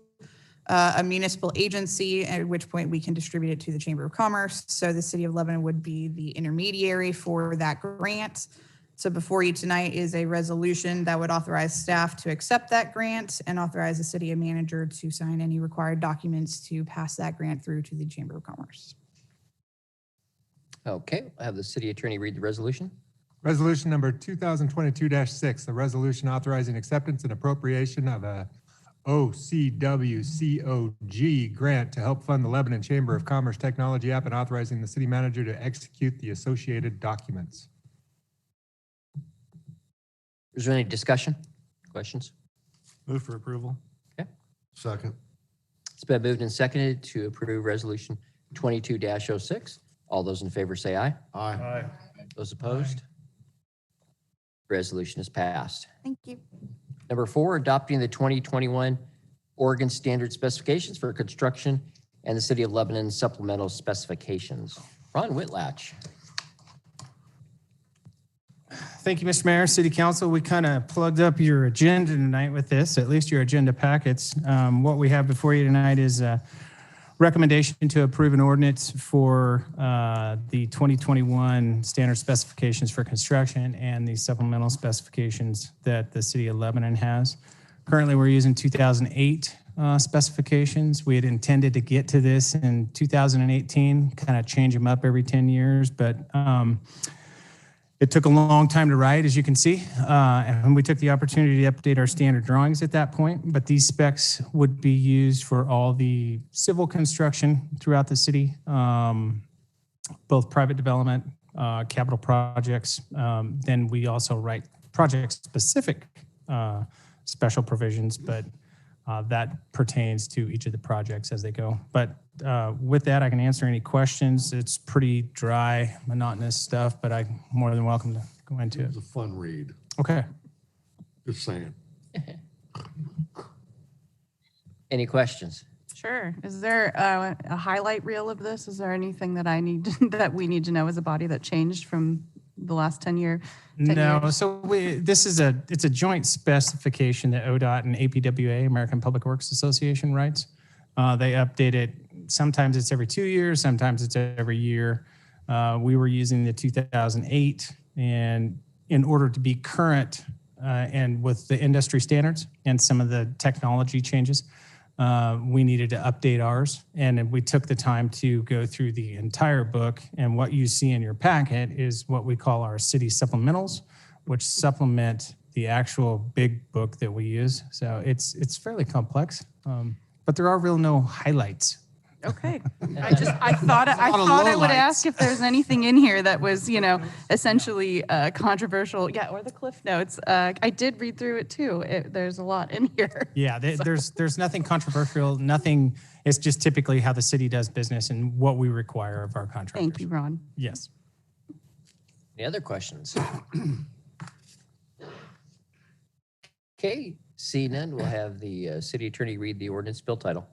a municipal agency, at which point we can distribute it to the Chamber of Commerce. So the City of Lebanon would be the intermediary for that grant. So before you tonight is a resolution that would authorize staff to accept that grant and authorize the city manager to sign any required documents to pass that grant through to the Chamber of Commerce. Okay, I'll have the city attorney read the resolution. Resolution number 2022-6, a resolution authorizing acceptance and appropriation of a OCWCOG grant to help fund the Lebanon Chamber of Commerce Technology app and authorizing the city manager to execute the associated documents. Is there any discussion? Questions? Move for approval. Second. It's been moved and seconded to approve resolution 22-06. All those in favor say aye. Aye. Those opposed? Resolution is passed. Thank you. Number 4, adopting the 2021 Oregon Standard Specifications for Construction and the City of Lebanon Supplemental Specifications. Ron Whitlatch. Thank you, Mr. Mayor, City Council. We kind of plugged up your agenda tonight with this, at least your agenda packets. What we have before you tonight is a recommendation to approve an ordinance for the 2021 standard specifications for construction and the supplemental specifications that the City of Lebanon has. Currently, we're using 2008 specifications. We had intended to get to this in 2018, kind of change them up every 10 years, but it took a long time to write, as you can see, and we took the opportunity to update our standard drawings at that point, but these specs would be used for all the civil construction throughout the city, both private development, capital projects. Then we also write project-specific special provisions, but that pertains to each of the projects as they go. But with that, I can answer any questions. It's pretty dry, monotonous stuff, but I'm more than welcome to go into it. It's a fun read. Okay. Just saying. Any questions? Sure. Is there a highlight reel of this? Is there anything that that we need to know as a body that changed from the last 10 years? No, so it's a joint specification that ODOT and APWA, American Public Works Association, writes. They update it. Sometimes it's every 2 years, sometimes it's every year. We were using the 2008, and in order to be current and with the industry standards and some of the technology changes, we needed to update ours. And we took the time to go through the entire book. And what you see in your packet is what we call our city supplementals, which supplement the actual big book that we use. So it's fairly complex, but there are no highlights. Okay. I thought I would ask if there's anything in here that was, essentially controversial. Yeah, or the Cliff Notes. I did read through it too. There's a lot in here. Yeah, there's nothing controversial. Nothing. It's just typically how the city does business and what we require of our contractors. Thank you, Ron. Yes. Any other questions? Okay, seeing none, we'll have the city attorney read the ordinance bill title.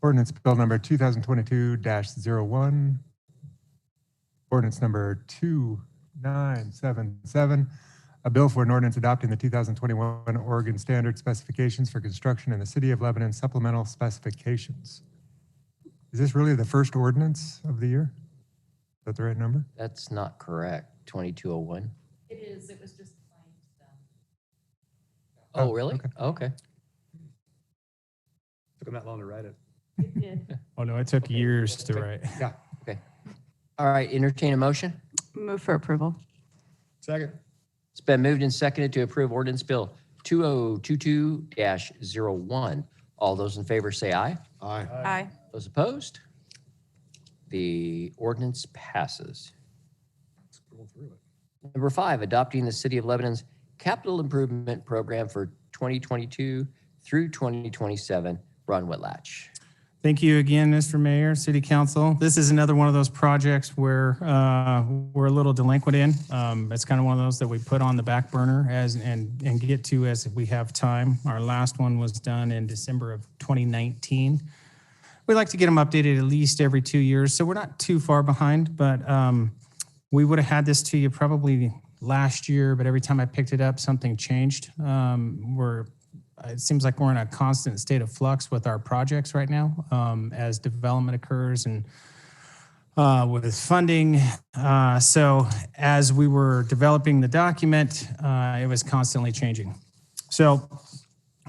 Ordinance bill number 2022-01. Ordinance number 2977. A bill for an ordinance adopting the 2021 Oregon Standard Specifications for Construction in the City of Lebanon Supplemental Specifications. Is this really the first ordinance of the year? Is that the right number? That's not correct. 2201. It is. It was just plain stuff. Oh, really? Okay. Took them that long to write it. It did. Oh, no, it took years to write. Yeah. Okay. All right, entertain a motion. Move for approval. Second. It's been moved and seconded to approve ordinance bill 2022-01. All those in favor say aye. Aye. Aye. Those opposed? The ordinance passes. Scroll through it. Number 5, adopting the City of Lebanon's capital improvement program for 2022 through 2027. Ron Whitlatch. Thank you again, Mr. Mayor, City Council. This is another one of those projects where we're a little delinquent in. It's kind of one of those that we put on the back burner and get to as we have time. Our last one was done in December of 2019. We like to get them updated at least every 2 years, so we're not too far behind, but we would have had this to you probably last year, but every time I picked it up, something changed. It seems like we're in a constant state of flux with our projects right now as development occurs and with funding. So as we were developing the document, it was constantly changing. So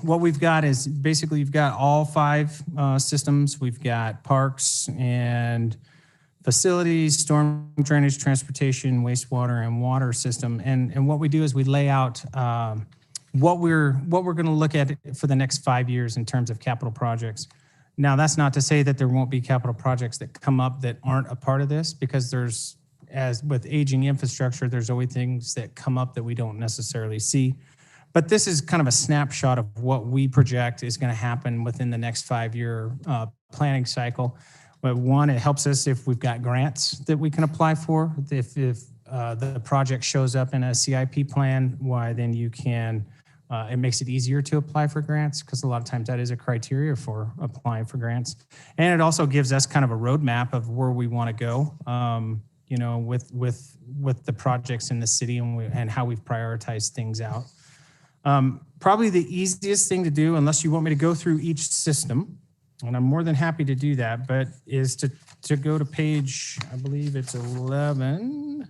what we've got is basically you've got all 5 systems. We've got parks and facilities, storm drainage, transportation, wastewater, and water system. And what we do is we lay out what we're going to look at for the next 5 years in terms of capital projects. Now, that's not to say that there won't be capital projects that come up that aren't a part of this, because there's, as with aging infrastructure, there's always things that come up that we don't necessarily see. But this is kind of a snapshot of what we project is going to happen within the next 5-year planning cycle. But one, it helps us if we've got grants that we can apply for. If the project shows up in a CIP plan, why then you can, it makes it easier to apply for grants, because a lot of times that is a criteria for applying for grants. And it also gives us kind of a roadmap of where we want to go, you know, with the projects in the city and how we've prioritized things out. Probably the easiest thing to do, unless you want me to go through each system, and I'm more than happy to do that, but is to go to page, I believe it's 11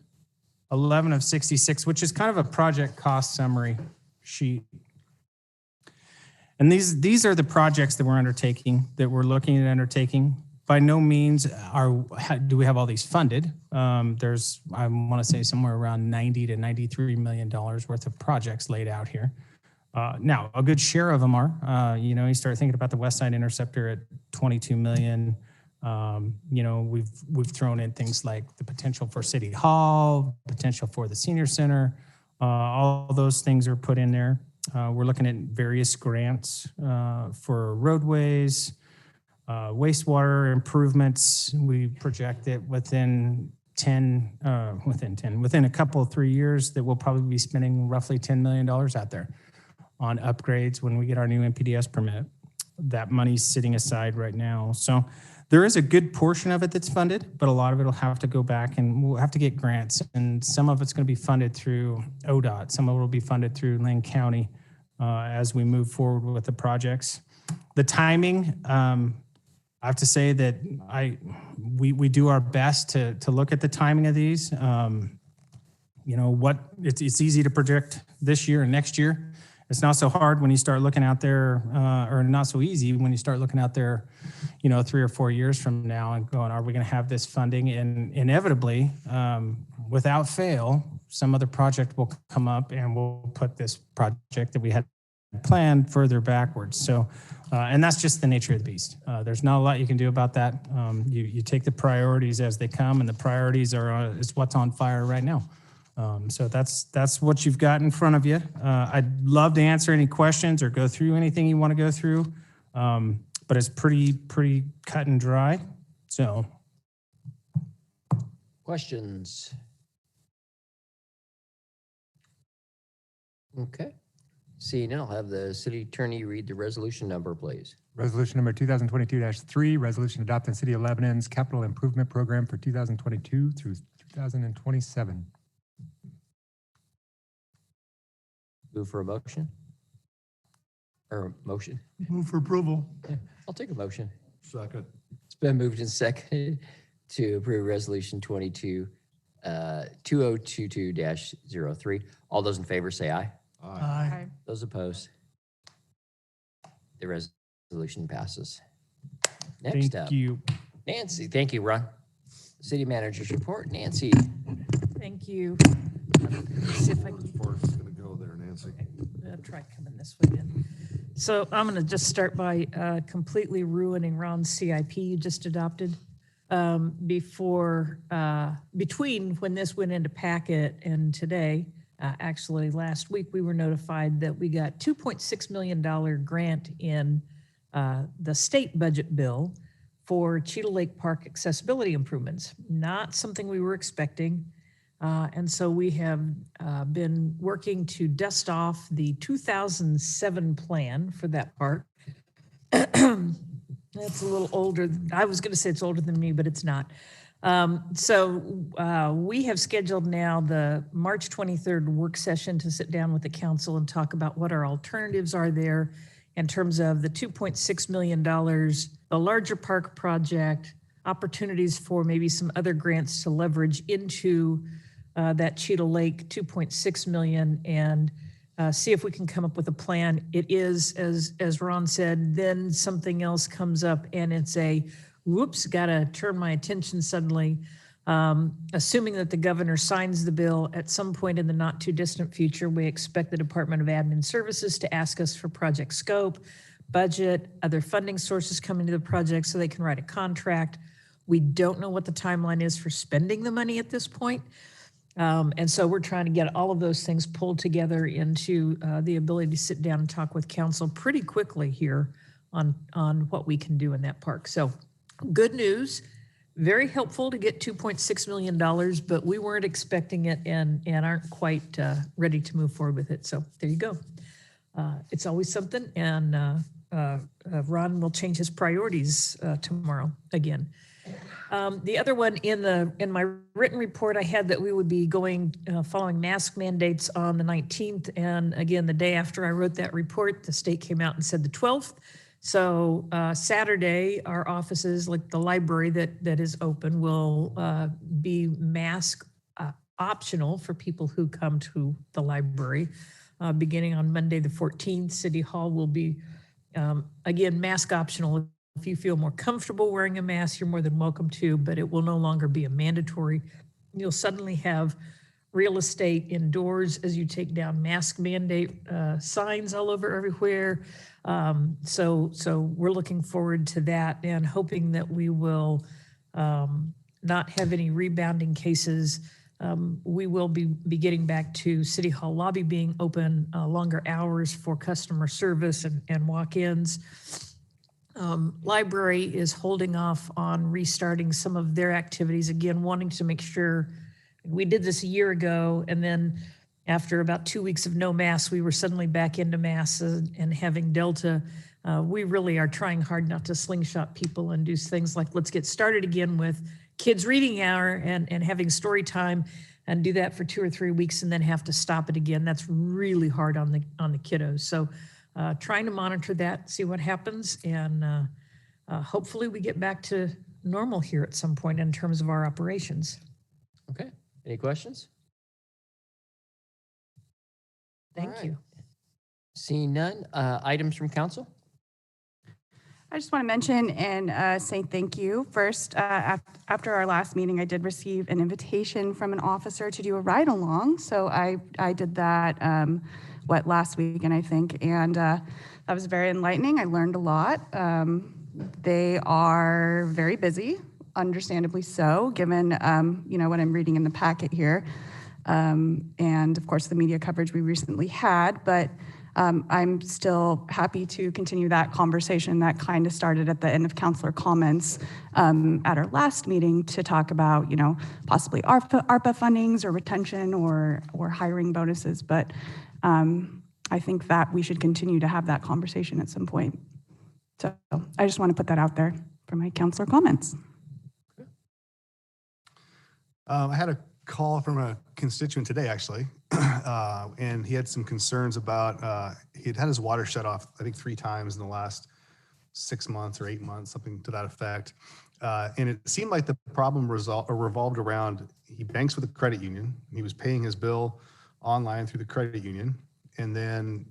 of 66, which is kind of a project cost summary sheet. And these are the projects that we're undertaking, that we're looking at undertaking. By no means do we have all these funded. There's, I want to say, somewhere around $90 to $93 million worth of projects laid out here. Now, a good share of them are, you know, you start thinking about the West Side Interceptor at $22 million. You know, we've thrown in things like the potential for City Hall, potential for the Senior Center. All those things are put in there. We're looking at various grants for roadways, wastewater improvements. We project that within a couple of 3 years that we'll probably be spending roughly $10 million out there on upgrades when we get our new NPDES permit. That money's sitting aside right now. So there is a good portion of it that's funded, but a lot of it will have to go back and we'll have to get grants. And some of it's going to be funded through ODOT. Some of it will be funded through Lane County as we move forward with the projects. The timing, I have to say that we do our best to look at the timing of these. You know, it's easy to predict this year and next year. It's not so hard when you start looking out there, or not so easy when you start looking out there, you know, 3 or 4 years from now and going, are we going to have this funding? And inevitably, without fail, some other project will come up and we'll put this project that we had planned further backwards. So, and that's just the nature of the beast. There's not a lot you can do about that. You take the priorities as they come, and the priorities is what's on fire right now. So that's what you've got in front of you. I'd love to answer any questions or go through anything you want to go through, but it's pretty cut and dry. So, questions? Okay. Seeing none, I'll have the city attorney read the resolution number, please. Resolution number 2022-3, resolution adopting City of Lebanon's capital improvement program for 2022 through 2027. Move for a motion? Or motion? Move for approval. Yeah, I'll take a motion. Second. It's been moved and seconded to approve resolution 2022-03. All those in favor say aye. Aye. Those opposed? The resolution passes. Next up. Thank you. Nancy, thank you, Ron. City manager's report, Nancy. Thank you. See if I can Go there, Nancy. try coming this way then. So I'm going to just start by completely ruining Ron's CIP you just adopted. Between when this went into packet and today, actually last week, we were notified that we got $2.6 million grant in the state budget bill for Cheetah Lake Park accessibility improvements. Not something we were expecting. And so we have been working to dust off the 2007 plan for that park. That's a little older. I was going to say it's older than me, but it's not. So we have scheduled now the March 23rd work session to sit down with the council and talk about what our alternatives are there in terms of the $2.6 million, the larger park project, opportunities for maybe some other grants to leverage into that Cheetah Lake 2.6 million and see if we can come up with a plan. It is, as Ron said, then something else comes up and it's a, whoops, gotta turn my attention suddenly. Assuming that the governor signs the bill at some point in the not too distant future, we expect the Department of Admin Services to ask us for project scope, budget, other funding sources coming to the project so they can write a contract. We don't know what the timeline is for spending the money at this point. And so we're trying to get all of those things pulled together into the ability to sit down and talk with council pretty quickly here on what we can do in that park. So good news, very helpful to get $2.6 million, but we weren't expecting it and aren't quite ready to move forward with it. So there you go. It's always something, and Ron will change his priorities tomorrow again. The other one in my written report, I had that we would be going following mask mandates on the 19th. And again, the day after I wrote that report, the state came out and said the 12th. So Saturday, our offices, like the library that is open, will be mask optional for people who come to the library. Beginning on Monday the 14th, City Hall will be, again, mask optional. If you feel more comfortable wearing a mask, you're more than welcome to, but it will no longer be a mandatory. You'll suddenly have real estate indoors as you take down mask mandate signs all over everywhere. So we're looking forward to that and hoping that we will not have any rebounding cases. We will be getting back to City Hall lobby being open longer hours for customer service and walk-ins. Library is holding off on restarting some of their activities, again, wanting to make sure. We did this a year ago, and then after about 2 weeks of no masks, we were suddenly back into masks and having Delta. We really are trying hard not to slingshot people and do things like, let's get started again with kids reading hour and having story time and do that for 2 or 3 weeks and then have to stop it again. That's really hard on the kiddos. So trying to monitor that, see what happens, and hopefully we get back to normal here at some point in terms of our operations. Okay, any questions? Thank you. Seeing none, items from council? I just want to mention and say thank you. First, after our last meeting, I did receive an invitation from an officer to do a ride along. So I did that, last weekend, I think. And that was very enlightening. I learned a lot. They are very busy, understandably so, given, what I'm reading in the packet here. And of course, the media coverage we recently had. But I'm still happy to continue that conversation that kind of started at the end of councilor comments at our last meeting to talk about, possibly ARPA fundings or retention or hiring bonuses. But I think that we should continue to have that conversation at some point. So I just want to put that out there for my councilor comments. I had a call from a constituent today, actually, and he had some concerns about, he'd had his water shut off, I think 3 times in the last 6 months or 8 months, something to that effect. And it seemed like the problem revolved around, he banks with a credit union. He was paying his bill online through the credit union. And then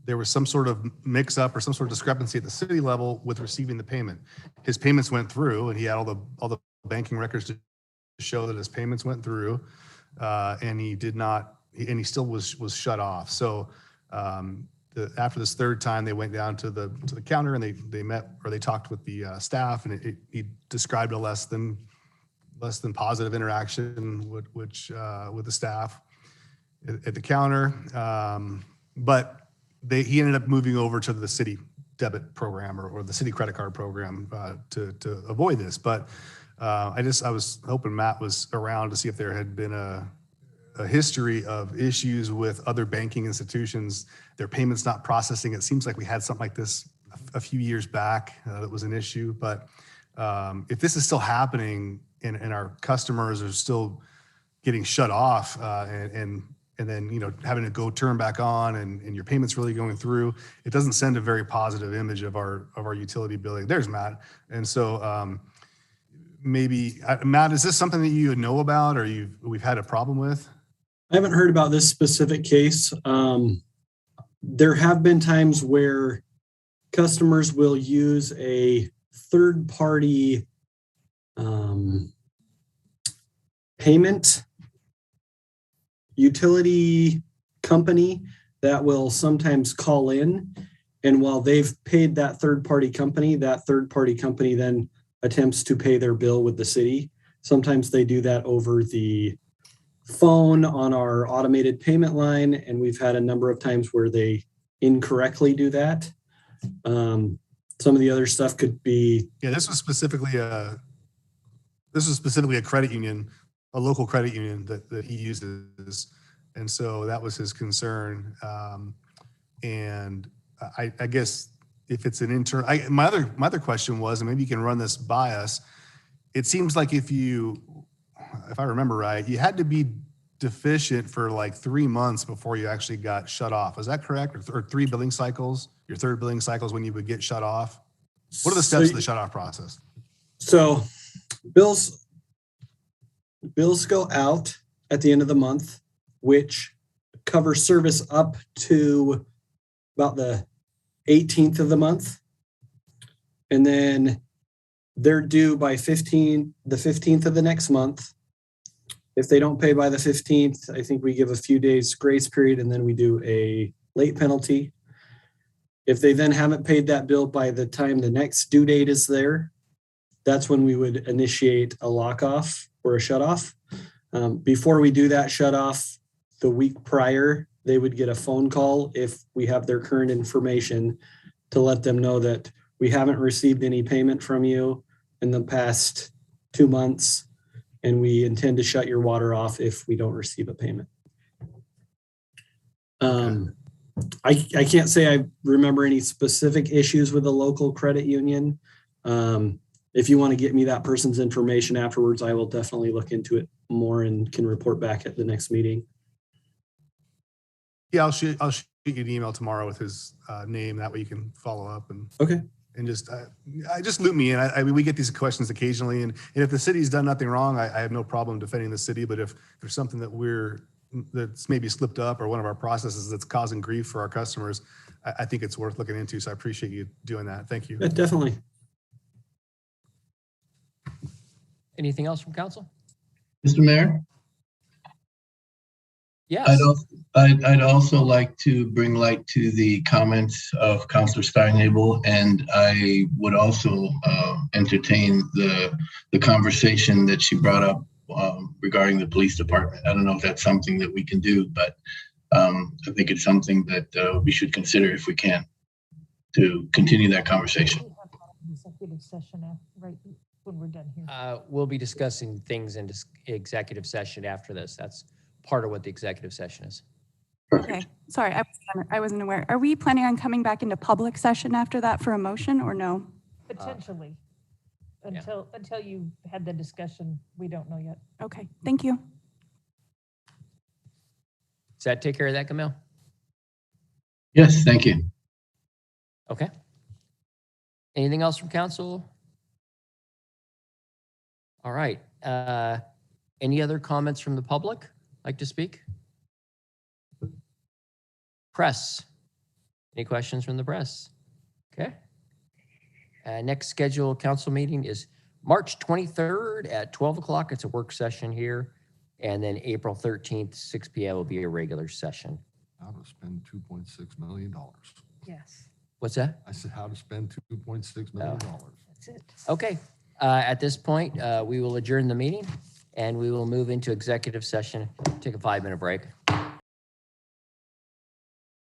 there was some sort of mix up or some sort of discrepancy at the city level with receiving the payment. His payments went through and he had all the banking records to show that his payments went through, and he did not, and he still was shut off. So after this 3rd time, they went down to the counter and they met, or they talked with the staff, and he described a less than positive interaction with the staff at the counter. But he ended up moving over to the city debit program or the city credit card program to avoid this. But I was hoping Matt was around to see if there had been a history of issues with other banking institutions, their payments not processing. It seems like we had something like this a few years back that was an issue. But if this is still happening and our customers are still getting shut off and then having to go turn back on and your payments really going through, it doesn't send a very positive image of our utility billing. There's Matt. And so maybe, Matt, is this something that you know about or we've had a problem with? I haven't heard about this specific case. There have been times where customers will use a third-party payment utility company that will sometimes call in. And while they've paid that third-party company then attempts to pay their bill with the city. Sometimes they do that over the phone on our automated payment line, and we've had a number of times where they incorrectly do that. Some of the other stuff could be. Yeah, this was specifically a credit union, a local credit union that he uses. And so that was his concern. And I guess if it's an internal, my other question was, and maybe you can run this by us. It seems like if I remember right, you had to be deficient for like 3 months before you actually got shut off. Is that correct? Or 3 billing cycles? Your third billing cycle is when you would get shut off? What are the steps of the shut off process? So bills go out at the end of the month, which cover service up to about the 18th of the month. And then they're due by the 15th of the next month. If they don't pay by the 15th, I think we give a few days grace period and then we do a late penalty. If they then haven't paid that bill by the time the next due date is there, that's when we would initiate a lock off or a shut off. Before we do that shut off, the week prior, they would get a phone call if we have their current information to let them know that we haven't received any payment from you in the past 2 months, and we intend to shut your water off if we don't receive a payment. I can't say I remember any specific issues with the local credit union. If you want to get me that person's information afterwards, I will definitely look into it more and can report back at the next meeting. Yeah, I'll shoot you an email tomorrow with his name. That way you can follow up and okay. And just loop me in. I mean, we get these questions occasionally, and if the city's done nothing wrong, I have no problem defending the city. But if there's something that's maybe slipped up or one of our processes that's causing grief for our customers, I think it's worth looking into. So I appreciate you doing that. Thank you. Yeah, definitely. Anything else from council? Mr. Mayor? Yes. I'd also like to bring light to the comments of Councilor Steinable, and I would also entertain the conversation that she brought up regarding the police department. I don't know if that's something that we can do, but I think it's something that we should consider if we can to continue that conversation. Executive session right when we're done here. We'll be discussing things in executive session after this. That's part of what the executive session is. Okay, sorry, I wasn't aware. Are we planning on coming back into public session after that for a motion or no? Potentially. Until you had the discussion, we don't know yet. Okay, thank you. Does that take care of that, Camille? Yes, thank you. Okay. Anything else from council? All right. Any other comments from the public like to speak? Press. Any questions from the press? Okay. Next scheduled council meeting is March 23rd at 12 o'clock. It's a work session here. And then April 13th, 6 p.m. will be a regular session. How to spend $2.6 million. Yes. What's that? I said how to spend $2.6 million. That's it. Okay. At this point, we will adjourn the meeting and we will move into executive session. Take a 5-minute break.